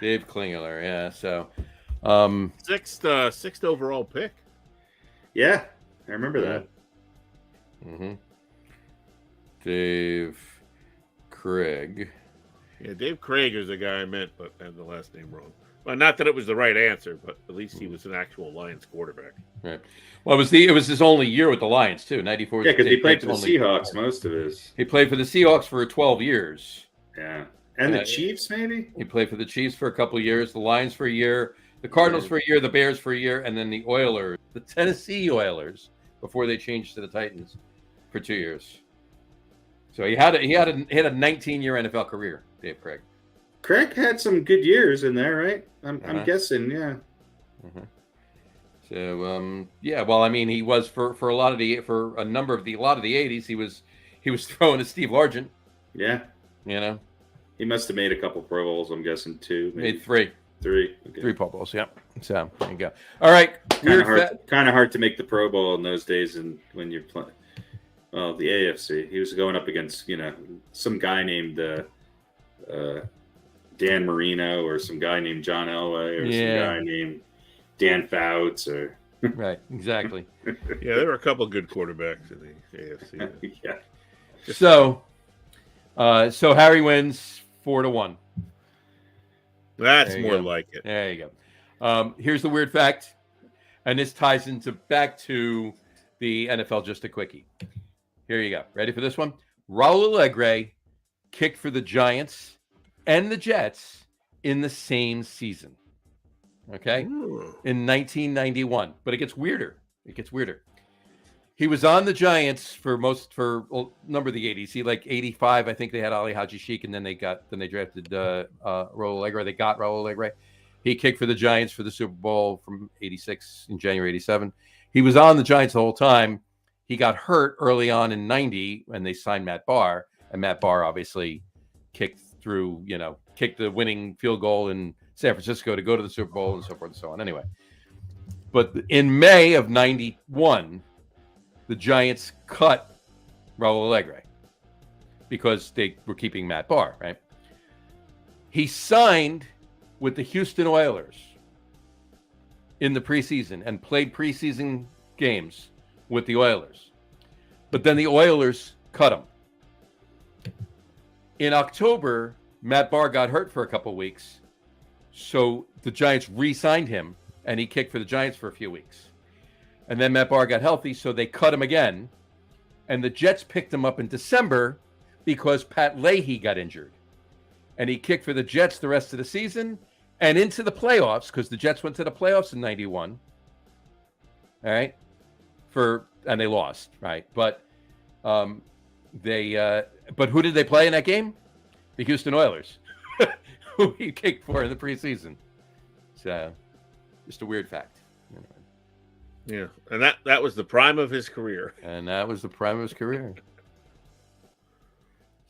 Dave Klingler, yeah. So, sixth overall pick. Yeah, I remember that. Mm-hmm. Dave Craig. Yeah, Dave Craig is the guy I meant, but I had the last name wrong. Well, not that it was the right answer, but at least he was an actual Lions quarterback. Right. Well, it was his only year with the Lions too. 94. Yeah, because he played for the Seahawks most of his. He played for the Seahawks for 12 years. Yeah, and the Chiefs maybe. He played for the Chiefs for a couple of years, the Lions for a year, the Cardinals for a year, the Bears for a year, and then the Oilers, the Tennessee Oilers, before they changed to the Titans, for 2 years. So he had a 19-year NFL career, Dave Craig. Craig had some good years in there, right? I'm guessing, yeah. Uh-huh. So yeah, well, I mean, he was for a lot of the 80s, he was throwing to Steve Largent. Yeah, you know, he must have made a couple Pro Bowls. I'm guessing two, maybe. Made three. Okay. 3 Pro Bowls. Yeah. So there you go. All right, kind of hard to make the Pro Bowl in those days, and when you're playing. Well, the AFC, he was going up against some guy named Dan Marino or some guy named John Elway or some guy named Dan Fouts or right, exactly. Yeah, there were a couple of good quarterbacks in the AFC. Yeah. So Harry wins 4-1. That's more like it. There you go. Here's the weird fact, and this ties back to the NFL. Just a quickie. Here you go. Ready for this one? Raul Allegre kicked for the Giants and the Jets in the same season. Okay? Ooh. In 1991. But it gets weirder. He was on the Giants for a number of the 80s. He 85, I think they had Ali Haji Sheik, and then they drafted Raul Allegre. They got Raul Allegre. He kicked for the Giants for the Super Bowl from 86 in January 87. He was on the Giants the whole time. He got hurt early on in 90 when they signed Matt Barr, and Matt Barr obviously kicked the winning field goal in San Francisco to go to the Super Bowl and so forth and so on. Anyway, but in May of 91, the Giants cut Raul Allegre because they were keeping Matt Barr, right? He signed with the Houston Oilers in the preseason and played preseason games with the Oilers. But then the Oilers cut him. In October, Matt Barr got hurt for a couple of weeks. So the Giants re-signed him, and he kicked for the Giants for a few weeks. And then Matt Barr got healthy, so they cut him again. And the Jets picked him up in December because Pat Leahy got injured. And he kicked for the Jets the rest of the season and into the playoffs, because the Jets went to the playoffs in 91. All right? And they lost, right? But but who did they play in that game? The Houston Oilers, who he kicked for in the preseason. So, just a weird fact. Yeah, and that was the prime of his career. And that was the prime of his career.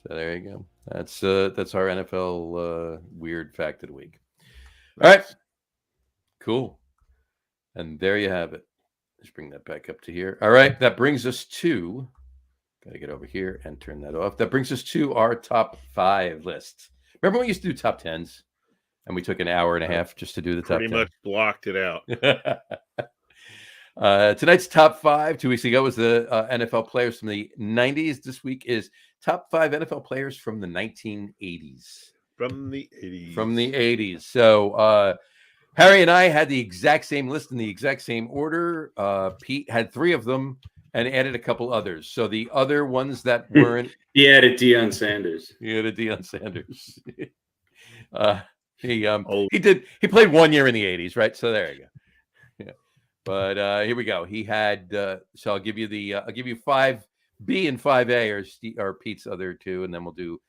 So there you go. That's our NFL weird fact of the week. All right, cool. And there you have it. Let's bring that back up to here. All right, that brings us to. Got to get over here and turn that off. That brings us to our top 5 list. Remember when we used to do top 10s, and we took an hour and a half just to do the top 10? Pretty much blocked it out. Tonight's top 5 2 weeks ago was the NFL players from the 90s. This week is top 5 NFL players from the 1980s. From the 80s. From the 80s. So Harry and I had the exact same list in the exact same order. Pete had 3 of them and added a couple others. So the other ones that weren't... He added Deion Sanders. He played 1 year in the 80s, right? So there you go. Yeah. But here we go. He had so I'll give you 5 B and 5A are Pete's other two, and then we'll do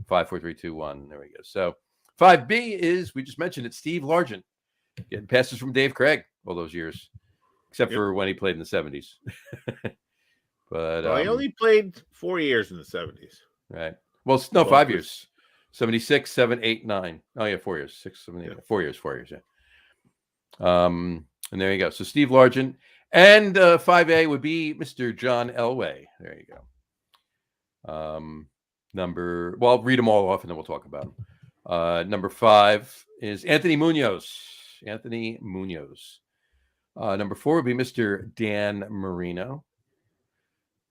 5, 4, 3, 2, 1. There we go. So 5B is, we just mentioned it, Steve Largent, getting passes from Dave Craig all those years, except for when he played in the 70s. But I only played 4 years in the 70s. Right. Well, no, 5 years. 76, 7, 8, 9. Oh yeah, 4 years. 6, 7, 8. Yeah. 4 years. Yeah. And there you go. So Steve Largent. And 5A would be Mr. John Elway. There you go. I'll read them all off and then we'll talk about them. Number 5 is Anthony Munoz. Number 4 would be Mr. Dan Marino.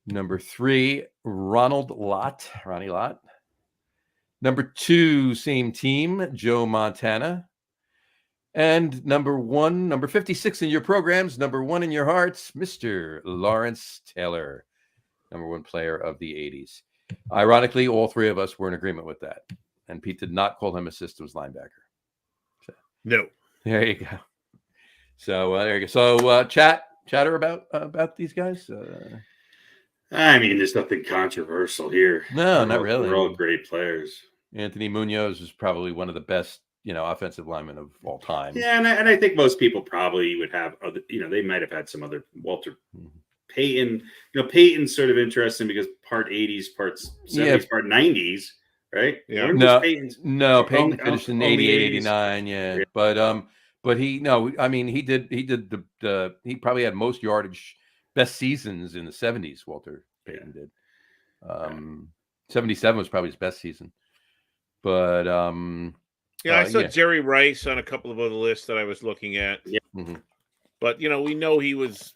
Number 3, Ronnie Lott. Number 2, same team, Joe Montana. And number 56 in your programs, number 1 in your hearts, Mr. Lawrence Taylor, number 1 player of the 80s. Ironically, all 3 of us were in agreement with that. And Pete did not call him a systems linebacker. So, no. There you go. So there you go. So chatter about these guys? I mean, there's nothing controversial here. No, not really. They're all great players. Anthony Munoz is probably one of the best, offensive linemen of all time. Yeah, and I think most people probably would have other, they might have had some other Walter Payton. Payton's sort of interesting because part 80s, parts 70s, part 90s, right? Yeah. Payton finished in 88, 89. Yeah. But he probably had most yardage, best seasons in the 70s. Walter Payton did. 77 was probably his best season. But I saw Jerry Rice on a couple of other lists that I was looking at. Yeah. Mm-hmm. But we know he was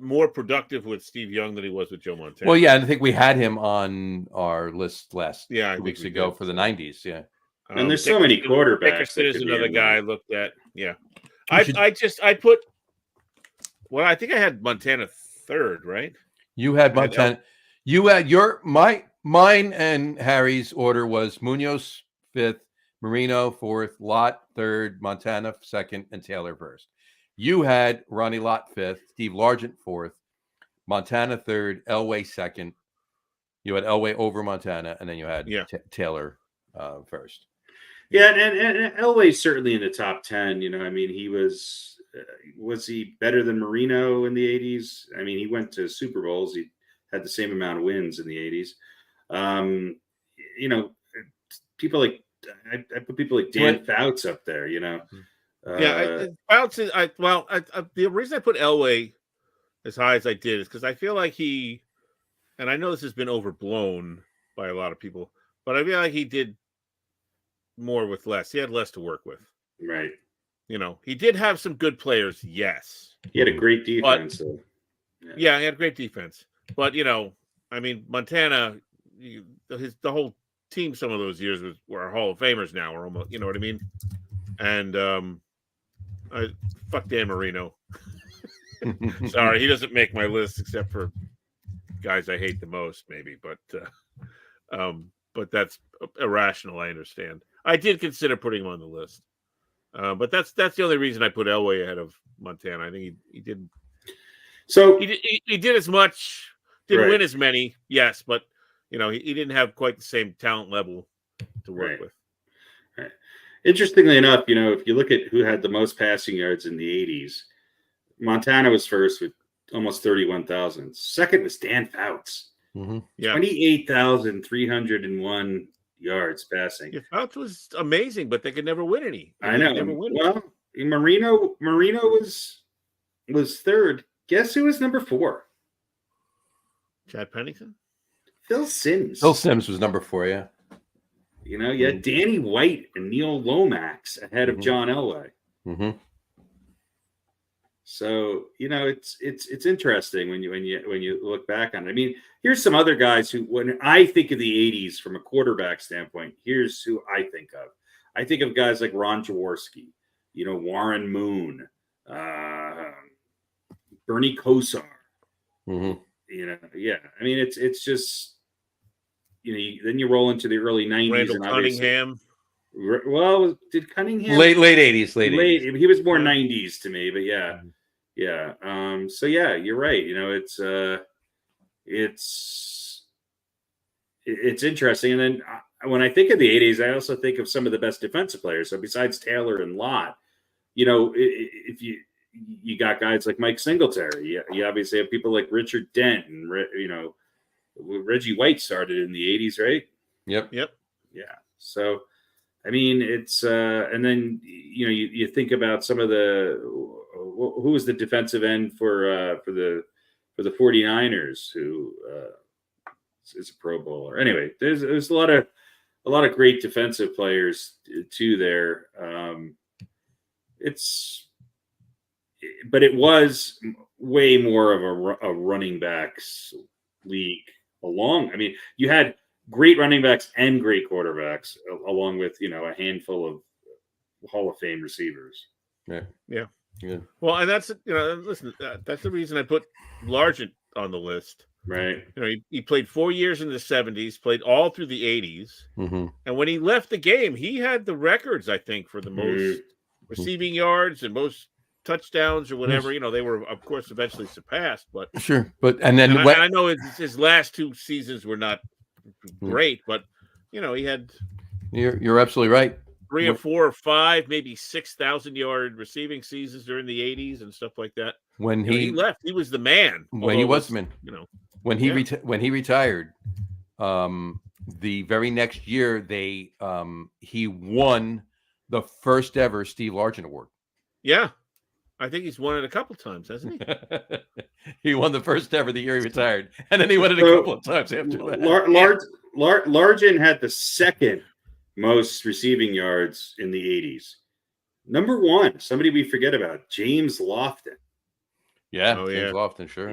more productive with Steve Young than he was with Joe Montana. Well, yeah, and I think we had him on our list last 2 weeks ago for the 90s. Yeah. And there's so many quarterbacks. Dickerson is another guy I looked at. Yeah. I put I think I had Montana 3rd, right? You had Montana. You had mine and Harry's order was Munoz 5th, Marino 4th, Lott 3rd, Montana 2nd, and Taylor 1st. You had Ronnie Lott 5th, Steve Largent 4th, Montana 3rd, Elway 2nd. You had Elway over Montana, and then you had Taylor 1st. Yeah, and Elway's certainly in the top 10. He was he better than Marino in the 80s? I mean, he went to Super Bowls. He had the same amount of wins in the 80s. People like I put people like Dan Fouts up there. Fouts is the reason I put Elway as high as I did is because I feel like and I know this has been overblown by a lot of people, but I feel like he did more with less. He had less to work with. Right. He did have some good players. Yes. He had a great defense. He had a great defense. But, Montana, the whole team some of those years were Hall of Famers now, or almost, you know what I mean? And fuck Dan Marino. Sorry, he doesn't make my list except for guys I hate the most, maybe. But that's irrational, I understand. I did consider putting him on the list. But that's the only reason I put Elway ahead of Montana. I think he did. So he did as much, didn't win as many, yes, but he didn't have quite the same talent level to work with. Right. Interestingly enough, if you look at who had the most passing yards in the 80s, Montana was first with almost 31,000. Second was Dan Fouts. Mm-hmm. Yeah. 28,301 yards passing. Yeah, Fouts was amazing, but they could never win any. I know. Well, Marino was third. Guess who was number 4? Chad Pennington? Phil Simms. Phil Simms was number 4, yeah. You had Danny White and Neil Lomax ahead of John Elway. Mm-hmm. So, it's interesting when you look back on it. I mean, here's some other guys who, when I think of the 80s from a quarterback standpoint, here's who I think of. I think of guys like Ron Jaworski, Warren Moon, Bernie Kosar. Mm-hmm. I mean, it's just, then you roll into the early 90s. Randall Cunningham. Well, did Cunningham late 80s? He was more 90s to me, but yeah. So yeah, you're right. It's it's interesting. And then when I think of the 80s, I also think of some of the best defensive players. So besides Taylor and Lott, if you got guys like Mike Singletary, you obviously have people like Richard Dent and Reggie White started in the 80s, right? Yep. Yeah. So, I mean, it's and then you think about some of who was the defensive end for the 49ers who is a Pro Bowler. Anyway, there's a lot of great defensive players too there. But it was way more of a running backs league I mean, you had great running backs and great quarterbacks along with, a handful of Hall of Fame receivers. Yeah. Well, and that's, listen, that's the reason I put Largent on the list. Right. He played 4 years in the 70s, played all through the 80s. Mm-hmm. And when he left the game, he had the records, I think, for the most receiving yards and most touchdowns or whatever. They were, of course, eventually surpassed. But sure. But and I know his last 2 seasons were not great, but he had. You're absolutely right. 3 or 4 or 5, maybe 6,000-yard receiving seasons during the 80s and stuff like that. When he left, he was the man. When he was the man. When he retired, the very next year he won the first ever Steve Largent Award. Yeah. I think he's won it a couple times, hasn't he? He won the first ever the year he retired, and then he won it a couple of times after that. Largent had the second most receiving yards in the 80s. Number 1, somebody we forget about, James Lofton. Yeah, James Lofton, sure.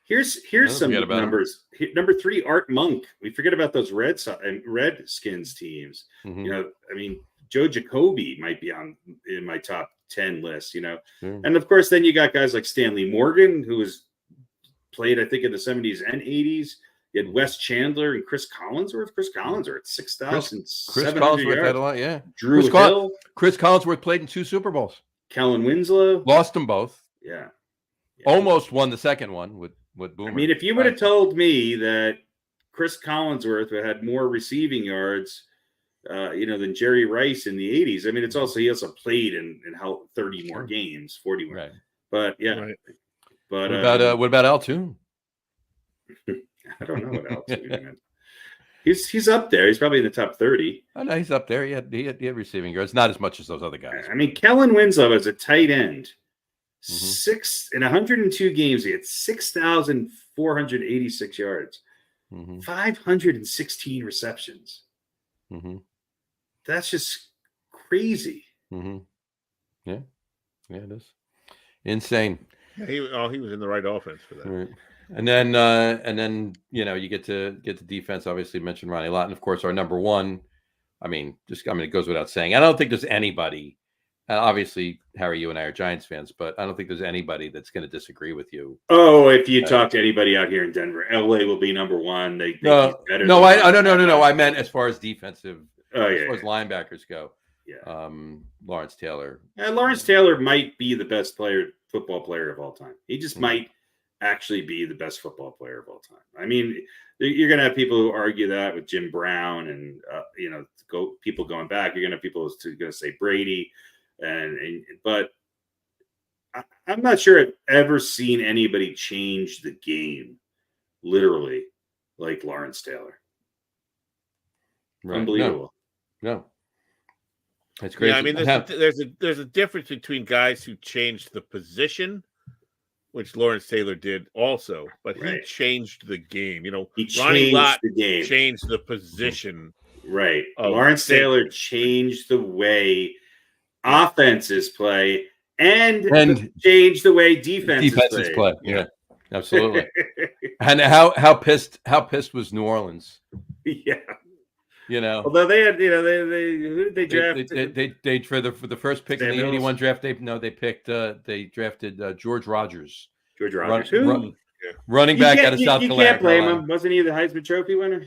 Here's some numbers. Number 3, Art Monk. We forget about those Redskins teams. Mm-hmm. I mean, Joe Jacoby might be in my top 10 list, Sure. And of course, then you got guys like Stanley Morgan, who was played, I think, in the 70s and 80s. You had Wes Chandler and Chris Collinsworth. Chris Collinsworth at 6,700 Chris Collinsworth yards. had a lot, yeah. Drew Hill. Chris Collinsworth played in 2 Super Bowls. Kellen Winslow. Lost them both. Yeah. Almost won the second one with Boomer. I mean, if you would have told me that Chris Collinsworth had more receiving yards, than Jerry Rice in the 80s. I mean, he also played in 30 more games, 40 more. Right. But yeah. Right. But what about Altoon? I don't know what Altoon. He's up there. He's probably in the top 30. Oh no, he's up there. He had receiving yards, not as much as those other guys. I mean, Kellen Winslow as a tight end, 102 games, he had 6,486 yards, 516 receptions. Mm-hmm. That's just crazy. Mm-hmm. Yeah, it is insane. Yeah, he was in the right offense for that. Right. And then you get to defense. Obviously, mentioned Ronnie Lott, and of course our number 1. It goes without saying. I don't think there's anybody. Obviously, Harry, you and I are Giants fans, but I don't think there's anybody that's going to disagree with you. Oh, if you talk to anybody out here in Denver, LA will be number 1. They no. I meant as far as defensive. As far as linebackers go. Yeah. Lawrence Taylor. Lawrence Taylor might be the best football player of all time. He just might actually be the best football player of all time. I mean, you're going to have people who argue that with Jim Brown and people going back. You're going to have people who are going to say Brady, but I'm not sure I've ever seen anybody change the game literally like Lawrence Taylor. Right. Unbelievable. No. That's crazy. Yeah, I mean, there's a difference between guys who changed the position, which Lawrence Taylor did also, but he changed the game. Ronnie Lott changed the position. Right. Lawrence Taylor changed the way offenses play and changed the way defenses play. Yeah, absolutely. And how pissed was New Orleans? Yeah. Although they had, who did they draft? They for the first pick in the 81 draft. They drafted George Rogers. Running back out of South Carolina. You can't blame him. Wasn't he the Heisman Trophy winner?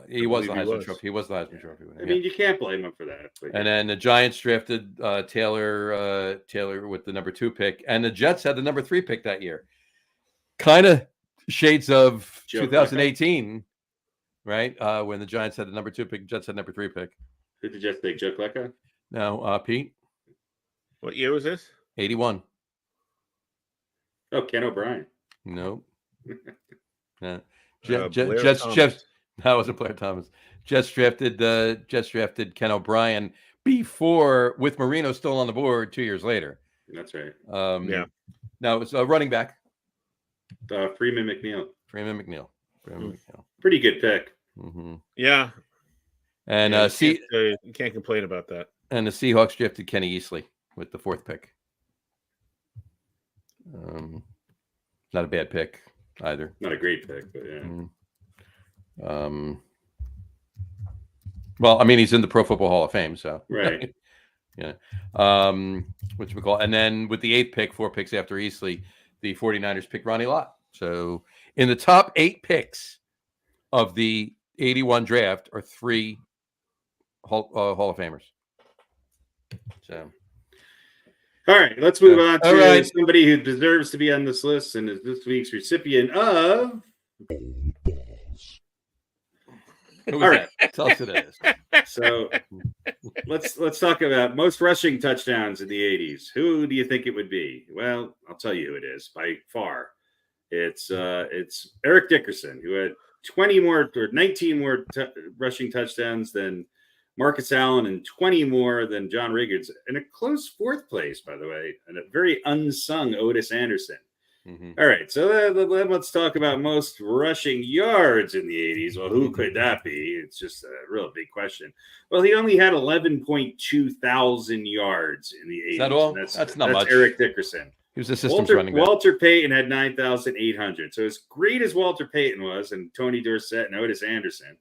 He was the Heisman Trophy. He was the Heisman Trophy winner. I mean, you can't blame him for that. And then the Giants drafted Taylor with the number 2 pick, and the Jets had the number 3 pick that year. Kind of shades of Joe 2018, right? When the Giants had the number 2 pick, Jets had number 3 pick. Who did the Jets take? Joe Klecko? No, Pete. What year was this? 81. Oh, Ken O'Brien. No. No. Blair Jets. Thomas. That wasn't Blair Thomas. Jets drafted Ken O'Brien before, with Marino still on the board 2 years later. That's right. Yeah. Now it's a running back. Freeman McNeil. Freeman McNeil. Pretty good pick. Mm-hmm. Yeah. And you can't complain about that. And the Seahawks drafted Kenny Easley with the 4th pick. Not a bad pick either. Not a great pick, but yeah. Mm-hmm. Well, I mean, he's in the Pro Football Hall of Fame, so right. Yeah. Which we call, and then with the 8th pick, 4 picks after Easley, the 49ers picked Ronnie Lott. So in the top 8 picks of the 81 draft are 3 Hall of Famers. So. All right, let's move on to right. somebody who deserves to be on this list and is this week's recipient of. All right, tell us who that is. So let's talk about most rushing touchdowns in the 80s. Who do you think it would be? Well, I'll tell you who it is by far. It's Eric Dickerson, who had 19 more rushing touchdowns than Marcus Allen and 20 more than John Riggins, in a close 4th place, by the way, and a very unsung Otis Anderson. Mm-hmm. All right, so let's talk about most rushing yards in the 80s. Well, who could that be? It's just a real big question. Well, he only had 11.2 thousand yards in the 80s. Is that all? That's not much. Eric Dickerson. He was the systems running back. Walter Payton had 9,800. So as great as Walter Payton was, and Tony Dorsett and Otis Anderson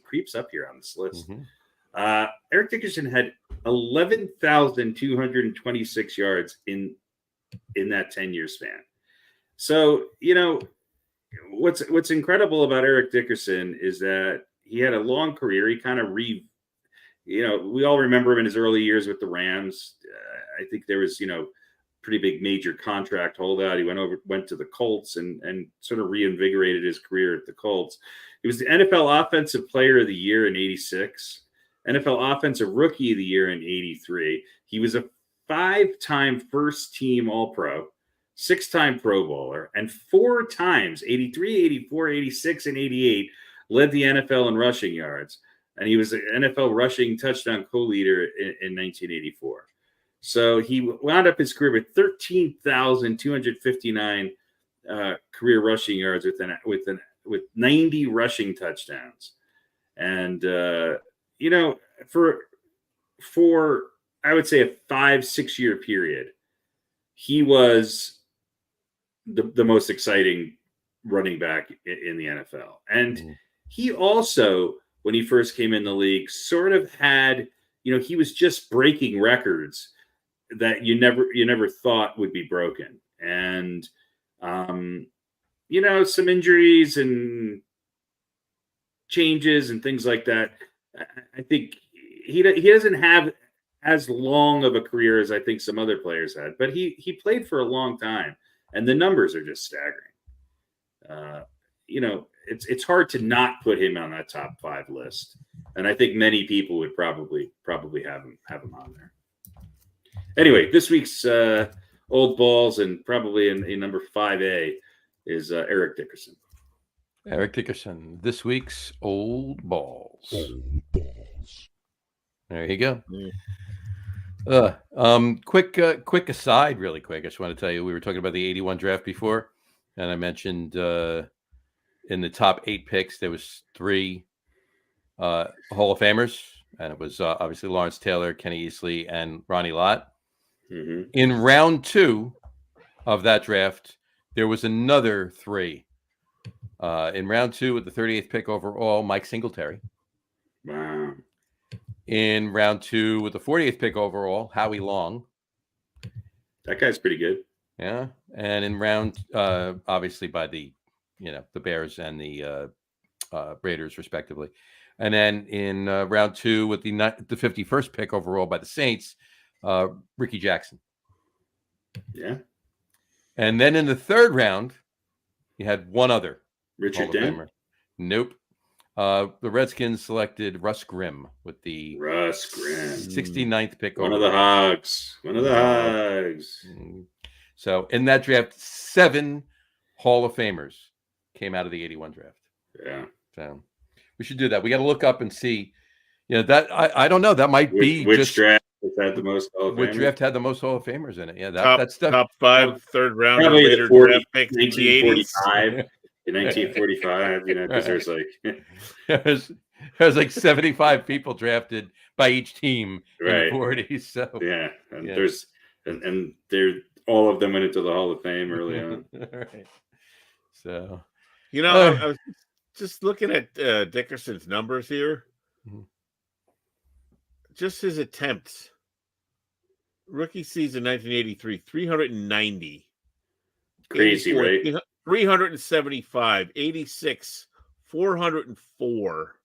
creeps up here on this list. Mm-hmm. Eric Dickerson had 11,226 yards in that 10-year span. So, what's incredible about Eric Dickerson is that he had a long career. He kind of we all remember him in his early years with the Rams. I think there was, pretty big major contract holdout. He went to the Colts and sort of reinvigorated his career at the Colts. He was the NFL Offensive Player of the Year in 86, NFL Offensive Rookie of the Year in 83. He was a 5-time first-team All-Pro, 6-time Pro Bowler, and 4 times, 83, 84, 86, and 88, led the NFL in rushing yards. And he was an NFL rushing touchdown co-leader in 1984. So he wound up his career with 13,259 career rushing yards with 90 rushing touchdowns. And, for I would say a 5-6 year period, he was the most exciting running back in the NFL. And he also, when he first came in the league, sort of had, he was just breaking records that you never thought would be broken. And, some injuries and changes and things like that. I think he doesn't have as long of a career as I think some other players had, but he played for a long time, and the numbers are just staggering. It's hard to not put him on that top 5 list, and I think many people would probably have him on there. Anyway, this week's old balls, and probably in number 5A, is Eric Dickerson. Eric Dickerson, this week's old balls. There you go. Quick aside, really quick. I just want to tell you, we were talking about the 81 draft before, and I mentioned in the top 8 picks, there was 3 Hall of Famers, and it was obviously Lawrence Taylor, Kenny Easley, and Ronnie Lott. Mm-hmm. In round 2 of that draft, there was another 3. In round 2 with the 38th pick overall, Mike Singletary. Wow. In round 2 with the 40th pick overall, Howie Long. That guy's pretty good. Yeah. And in round, obviously by the Bears and the Raiders, respectively. And then in round 2 with the 51st pick overall by the Saints, Ricky Jackson. Yeah. And then in the 3rd round, You had one other Richard Hall of Dent. Famer. Nope. The Redskins selected Russ Grimm with the 69th pick. One of the Hogs. So in that draft, 7 Hall of Famers came out of the 81 draft. Yeah. So we should do that. We got to look up and see. That I don't know. That might be which just draft had the most Hall of Famers. Which draft had the most Hall of Famers in it? Yeah, that's stuff. Top 5 third round probably later the 40, draft picks 1945. In 1945, because there's like there's like 75 people drafted by each team in the 40s. So there's and they're all of them went into the Hall of Fame early on. Right. So I was just looking at Dickerson's numbers here. Mm-hmm. Just his attempts. Rookie season 1983, 390. Crazy, right? 375, 86, 404,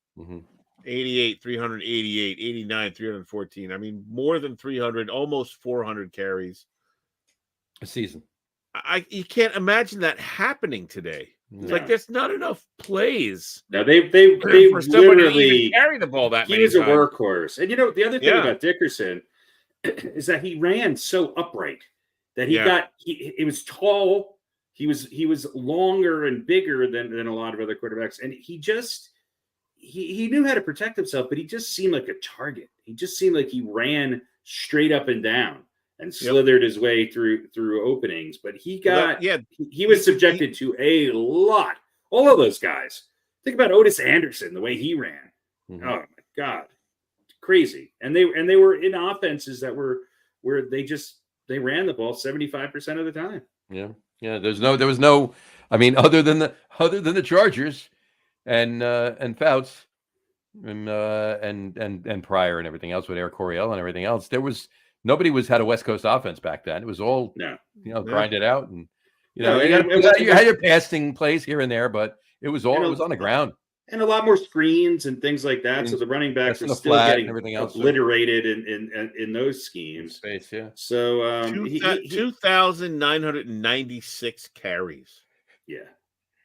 88, 388, 89, 314. I mean, more than 300, almost 400 carries a season. You can't imagine that happening today. It's like there's not enough plays. Now they for somebody to even carry the ball that many He was times. a workhorse, and the other thing about Dickerson is that he ran so upright that he was tall. He was longer and bigger than a lot of other quarterbacks, and he knew how to protect himself, but he just seemed like a target. He just seemed like he ran straight up and down and slithered his way through openings. But he was subjected to a lot. All of those guys. Think about Otis Anderson, the way he ran. Mm-hmm. Oh my God, crazy! And they were in offenses that were where they ran the ball 75% of the time. Yeah. Yeah, there was no. I mean, other than the Chargers, and Fouts, and Pryor and everything else with Eric Coryell and everything else, nobody had a West Coast offense back then. It was all grind it out, and you had your passing plays here and there, but it was on the ground. And a lot more screens and things like that. So the running backs were still getting everything else obliterated in those schemes. Space, yeah. So 2,996 carries. Yeah.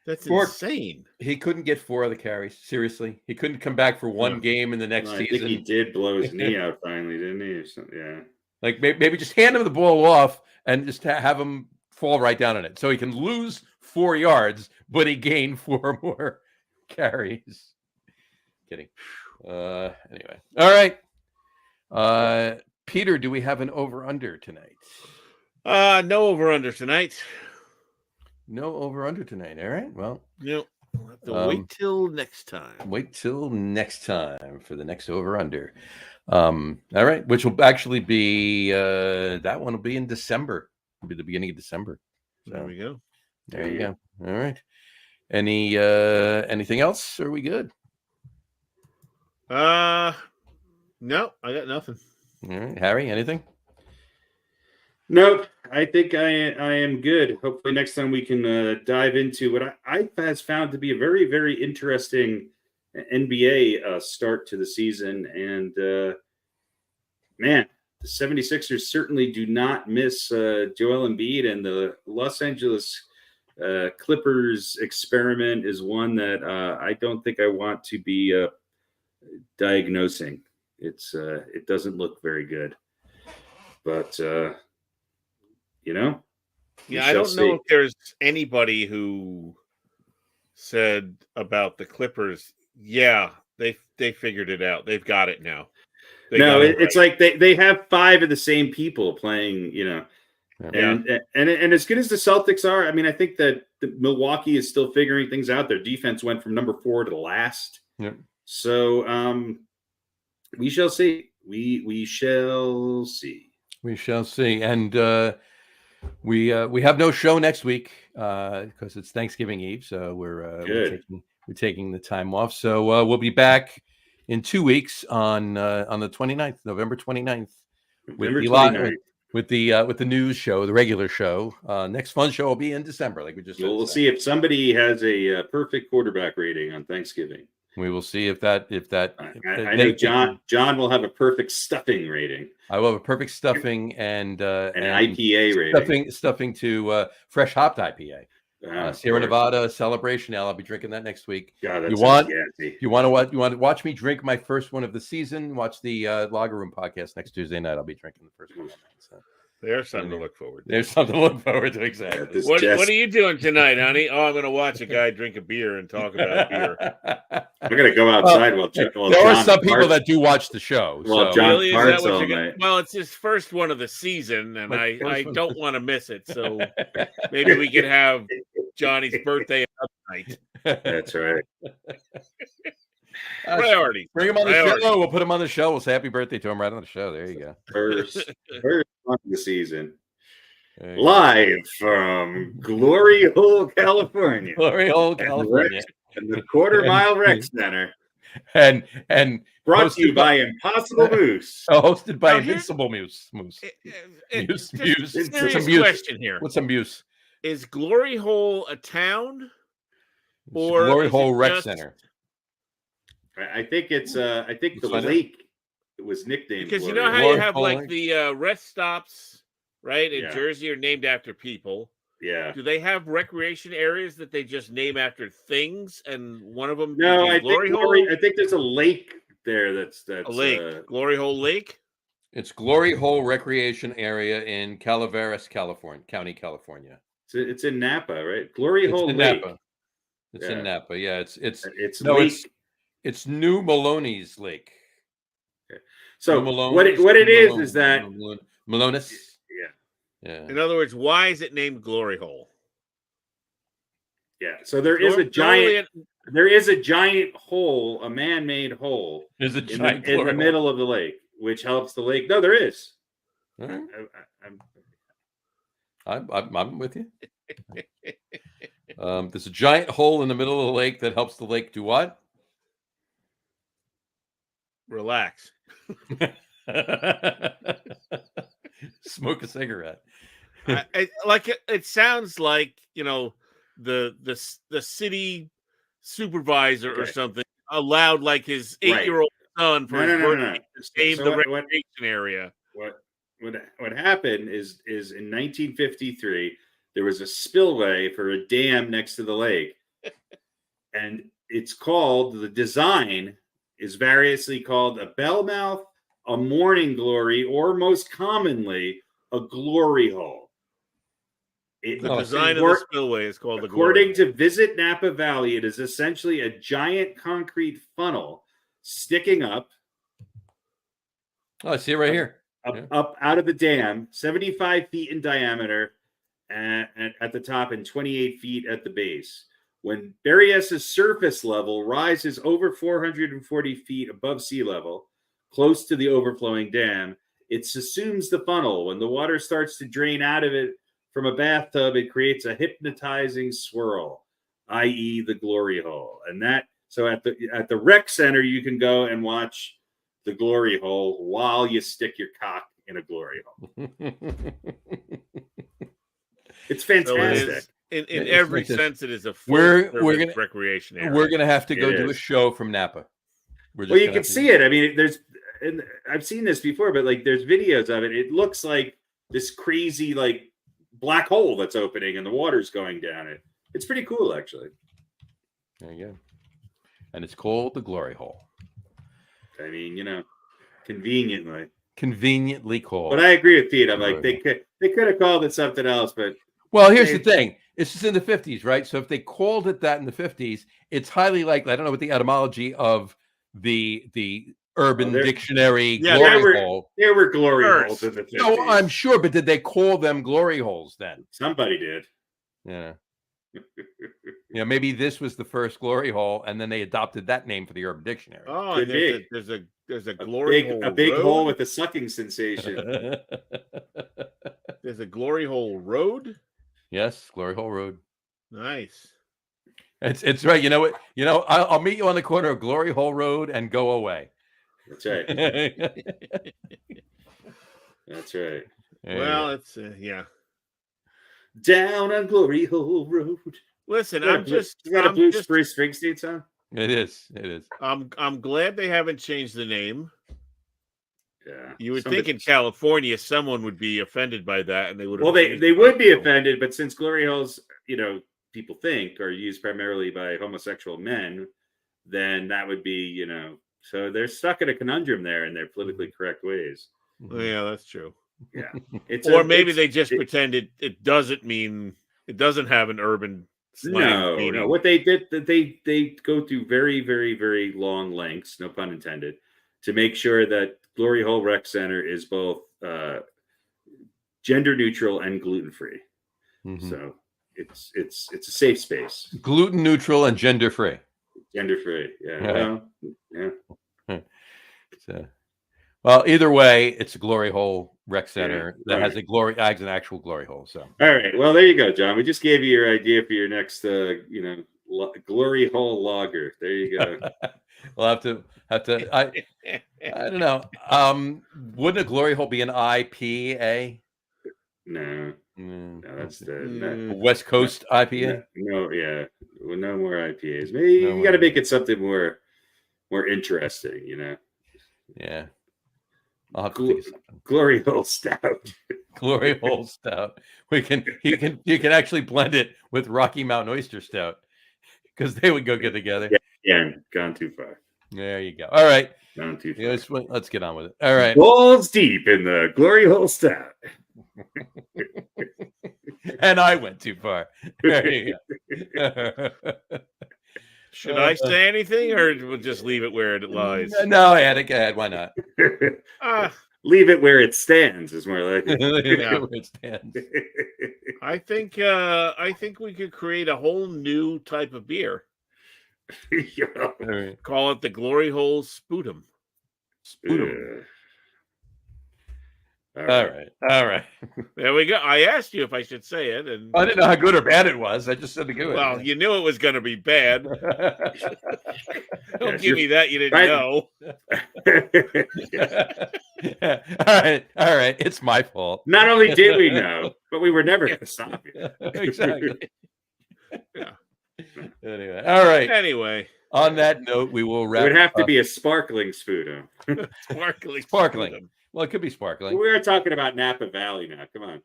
That's insane. He couldn't get 4 of the carries. Seriously. He couldn't come back for one game in the next season. I think he did blow his knee out finally, didn't he? Or something? Yeah. Like maybe just hand him the ball off and just have him fall right down on it. So he can lose 4 yards, but he gained 4 more carries. Kidding. Anyway. All right. Peter, do we have an over-under tonight? No over-under tonight. No over-under tonight. All right. Well, we'll have to wait till next time. Wait till next time for the next over-under. All right. Which will actually be, that one will be in December. It'll be the beginning of December. So, there we go. There you go. All right. Anything else? Are we good? No, I got nothing. All right, Harry, anything? Nope. I think I am good. Hopefully next time we can dive into what I has found to be a very, very interesting NBA start to the season. And man, the 76ers certainly do not miss Joel Embiid, and the Los Angeles Clippers experiment is one that I don't think I want to be diagnosing. It doesn't look very good, but I don't know if there's anybody who said about the Clippers, they figured it out, they've got it now. It's like they have 5 of the same people playing, And as good as the Celtics are, I mean, I think that Milwaukee is still figuring things out. Their defense went from number 4 to the last. Yep. So we shall see. We shall see. We shall see. And we have no show next week because it's Thanksgiving Eve. So we're taking the time off. So we'll be back in 2 weeks on the 29th, November 29th. With the news show, the regular show. Next fun show will be in December, like we just said. We'll see if somebody has a perfect quarterback rating on Thanksgiving. We will see if that. I know John will have a perfect stuffing rating. I will have a perfect stuffing and an IPA rating. Stuffing to fresh hopped IPA. Sierra Nevada Celebration Ale. I'll be drinking that next week. God, that you sounds want gassy. you want to watch me drink my first one of the season? Watch the Lager Room podcast next Tuesday night. I'll be drinking the first one. So. There's something to look forward to. There's something to look forward to. Exactly. What are you doing tonight, honey? Oh, I'm going to watch a guy drink a beer and talk about beer. I'm going to go outside while there John are some people that do watch the show. Well, so. John Really? Is that what night. Well, it's his first one of the season, and I don't want to miss it. So maybe we could have Johnny's birthday night. That's right. Priority. Bring him on the show. We'll put him on the show. We'll say happy birthday to him right on the show. There you go. First one of the season. Live from Glory Hole, California. Glory Hole, California. And the Quarter Mile Rec Center. And brought to you by Impossible Moose. Hosted by Invincible Moose. Muse. Serious question here. What's some Muse? Is Glory Hole a town? Or Glory Hole Rec Center. I think it's the lake was nicknamed because Glory you know how Hole. you have like the rest stops, right? In Jersey are named after people. Yeah. Do they have recreation areas that they just name after things? And one of them No, I Glory Hole? I think there's a lake there that's a lake. Glory Hole Lake? It's Glory Hole Recreation Area in Calaveras, County, California. It's in Napa, right? Glory Hole Lake. Napa. It's in Napa. Yeah, it's New Maloney's Lake. Okay. So what it is that Malonis. Yeah. In other words, why is it named Glory Hole? Yeah. So there is a giant hole, a man-made hole. There's a giant in the middle of the lake, which helps the lake. No, there is. Right. I'm with you. There's a giant hole in the middle of the lake that helps the lake do what? Relax. Smoke a cigarette. It sounds like, the city supervisor or something allowed like his 8-year-old son for his birthday to name the recreation area. What happened is in 1953 there was a spillway for a dam next to the lake, and the design is variously called a bellmouth, a morning glory, or most commonly a glory hole. The design of the spillway is called the glory. According to Visit Napa Valley, it is essentially a giant concrete funnel sticking up. Oh, I see it right here. Up out of the dam, 75 feet in diameter at the top and 28 feet at the base. When Berryessa's surface level rises over 440 feet above sea level, close to the overflowing dam, it subsumes the funnel. When the water starts to drain out of it from a bathtub, it creates a hypnotizing swirl, i.e. the glory hole. And so at the rec center, you can go and watch the glory hole while you stick your cock in a glory hole. It's fantastic. So in every sense, it is a we're gonna recreation area. We're gonna have to go do a show from Napa. Well, you can see it. I mean, I've seen this before, but like there's videos of it. It looks like this crazy like black hole that's opening and the water's going down it. It's pretty cool, actually. There you go. And it's called the Glory Hole. I mean, conveniently called. But I agree with Pete. I'm like, they could have called it something else, but well, here's the thing. It's just in the 50s, right? So if they called it that in the 50s, it's highly likely. I don't know what the etymology of the Urban Dictionary glory hole. There were glory holes in the 50s. No, I'm sure, but did they call them glory holes then? Somebody did. Yeah. Maybe this was the first glory hole, and then they adopted that name for the Urban Dictionary. Oh, there's a glory hole. A big hole with a sucking sensation. There's a glory hole road. Yes, Glory Hole Road. Nice. It's right. You know what? I'll meet you on the corner of Glory Hole Road and go away. That's right. That's right. Well, it's down on Glory Hole Road. Listen, Is that a Bruce Springsteen song? It is. I'm glad they haven't changed the name. Yeah. You would think in California someone would be offended by that, and they would. Well, they would be offended, but since Glory Hole's, people think are used primarily by homosexual men, then that would be, so they're stuck in a conundrum there in their politically correct ways. Yeah, that's true. Yeah. Maybe they just pretend it doesn't mean, it doesn't have an urban slang meaning. No. What they did, they go through very, very, very long lengths, no pun intended, to make sure that Glory Hole Rec Center is both gender neutral and gluten free. So it's a safe space. Gluten neutral and gender free. Gender free. Yeah. Right. Well, yeah. Well, either way, it's a Glory Hole Rec Center that has an actual glory hole. So, all right. Well, there you go, John. We just gave you your idea for your next, glory hole lager. There you go. We'll have to. I don't know. Wouldn't a glory hole be an IPA? No, that's the West Coast IPA. No, yeah, well, no more IPAs. Maybe you got to make it something more interesting. Yeah. I'll have to think of something. Glory Hole Stout. Glory Hole Stout. You can actually blend it with Rocky Mountain Oyster Stout because they would go good together. Yeah, gone too far. There you go. All right. Gone too far. Let's get on with it. All right. Balls deep in the Glory Hole Stout. And I went too far. There you go. Should I say anything, or we'll just leave it where it lies? No, add it. Go ahead. Why not? Leave it where it stands is more like it. Where it stands. I think we could create a whole new type of beer. Right. Call it the Glory Hole Sputum. All right. There we go. I asked you if I should say it, and I didn't know how good or bad it was. I just said to go. Well, you knew it was going to be bad. Don't give me that you didn't know. All right. It's my fault. Not only did we know, but we were never going to stop you. Exactly. Yeah. Anyway, all right. Anyway, on that note, we will wrap. It would have to be a sparkling Sputum. Sparkling. Well, it could be sparkling. We were talking about Napa Valley now. Come on.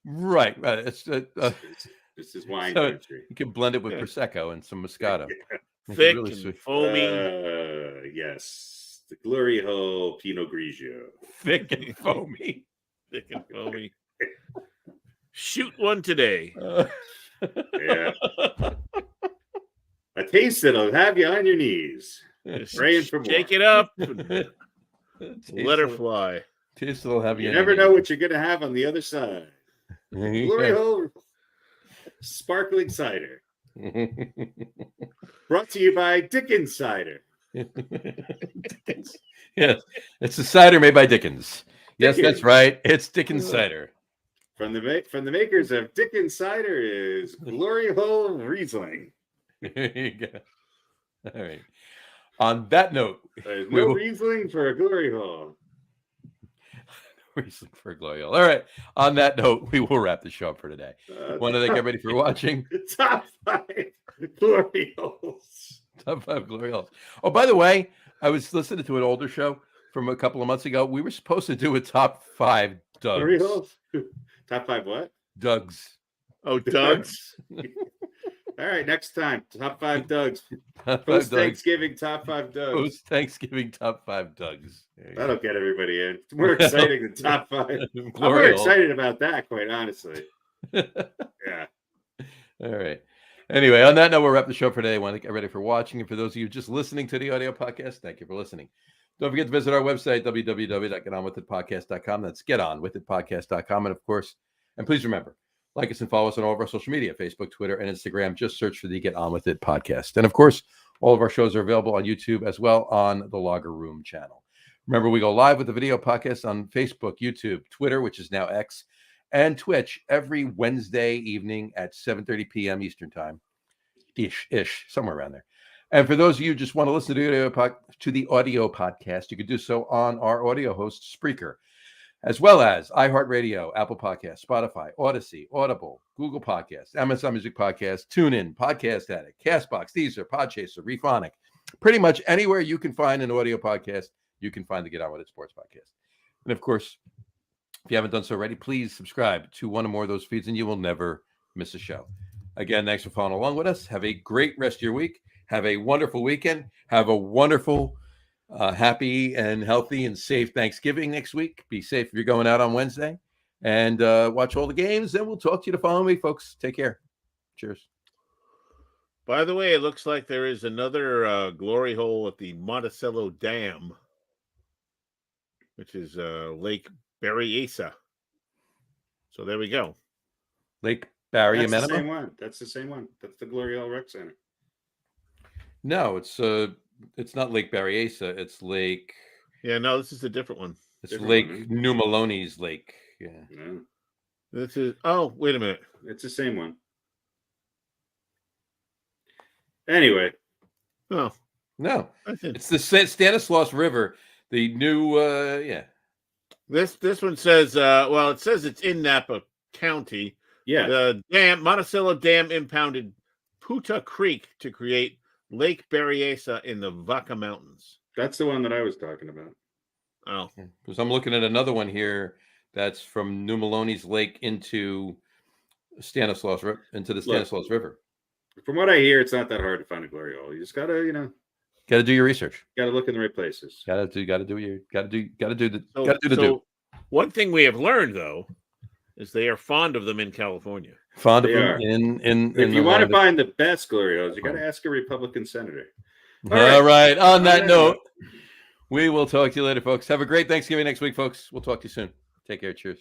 Right. It's this is wine so country. You can blend it with Prosecco and some Moscato. Thick really and sweet. foamy. Yes. The Glory Hole Pinot Grigio. Thick and foamy. Thick and foamy. Shoot one today. Yeah. A taste that'll have you on your knees. Praying for more. Shake it up. Let her fly. Taste will have you never know what you're going to have on the other side. Glory Hole Sparkling Cider. Brought to you by Dickens Cider. Dickens. Yes, it's a cider made by Dickens. Yes, that's right. It's Dickens cider. From the makers of Dickens Cider is Glory Hole Riesling. There you go. All right. On that note, there's no Riesling for a Glory Hole. Riesling for a Glory Hole. All right. On that note, we will wrap the show up for today. Want to thank everybody for watching. Top 5 Glory Holes. Top 5 Glory Holes. Oh, by the way, I was listening to an older show from a couple of months ago. We were supposed to do a top 5 Dougs. Glory Holes? Top 5 what? Dougs. Oh, Dougs. All right, next time. Top 5 Dougs. Post-Thanksgiving top 5 Dougs. Post-Thanksgiving top 5 Dougs. That'll get everybody in. It's more exciting than top 5. I'm Glory more hole. excited about that, quite honestly. Yeah. All right. Anyway, on that note, we'll wrap the show for today. I want to get ready for watching. And for those of you just listening to the audio podcast, thank you for listening. Don't forget to visit our website, www.getonwithitpodcast.com. That's getonwithitpodcast.com. And of course, and please remember, like us and follow us on all of our social media, Facebook, Twitter, and Instagram. Just search for the Get On With It podcast. And of course, all of our shows are available on YouTube as well on the Logger Room channel. Remember, we go live with the video podcast on Facebook, YouTube, Twitter, which is now X, and Twitch every Wednesday evening at 7:30 p.m. Eastern time, ish, somewhere around there. And for those of you who just want to listen to the audio podcast, you can do so on our audio host, Spreaker, as well as iHeartRadio, Apple Podcasts, Spotify, Odyssey, Audible, Google Podcasts, Amazon Music Podcasts, TuneIn, Podcast Addict, Castbox, Deezer, Podchaser, Rephonic. Pretty much anywhere you can find an audio podcast, you can find the Get On With It Sports Podcast. And of course, if you haven't done so already, please subscribe to one or more of those feeds and you will never miss a show. Again, thanks for following along with us. Have a great rest of your week. Have a wonderful weekend. Have a wonderful, happy and healthy and safe Thanksgiving next week. Be safe if you're going out on Wednesday. And watch all the games. And we'll talk to you the following week, folks. Take care. Cheers. By the way, it looks like there is another glory hole at the Monticello Dam, which is Lake Berryessa. So there we go. Lake Barry That's the Amenema? same one. That's the same one. That's the Glory Hole Rec Center. No, it's not Lake Berryessa. It's Lake. Yeah, no, this is a different one. It's Different Lake one, New Maloney's Lake. Yeah. No, This is. Oh, wait a minute. it's the same one. Anyway, Oh, No, I think it's the Stanislaus River. The new. Yeah. this one says. Well, it says it's in Napa County. yeah, The Monticello Dam impounded Puta Creek to create Lake Berryessa in the Vaca Mountains. that's the one that I was talking about. Oh, Because I'm looking at another one here that's from New Maloney's Lake into Stanislaus into the Stanislaus River. From what I hear, it's not that hard to find a glory hole. You just gotta, Got to do your research. gotta look in the right places. Got to do the one thing we have learned though is they are fond of them in California. Fond of They them are. in If you the want to land of- find the best glory holes, you gotta ask a Republican senator. All right. On that that note, note. we will talk to you later, folks. Have a great Thanksgiving next week, folks. We'll talk to you soon. Take care. Cheers.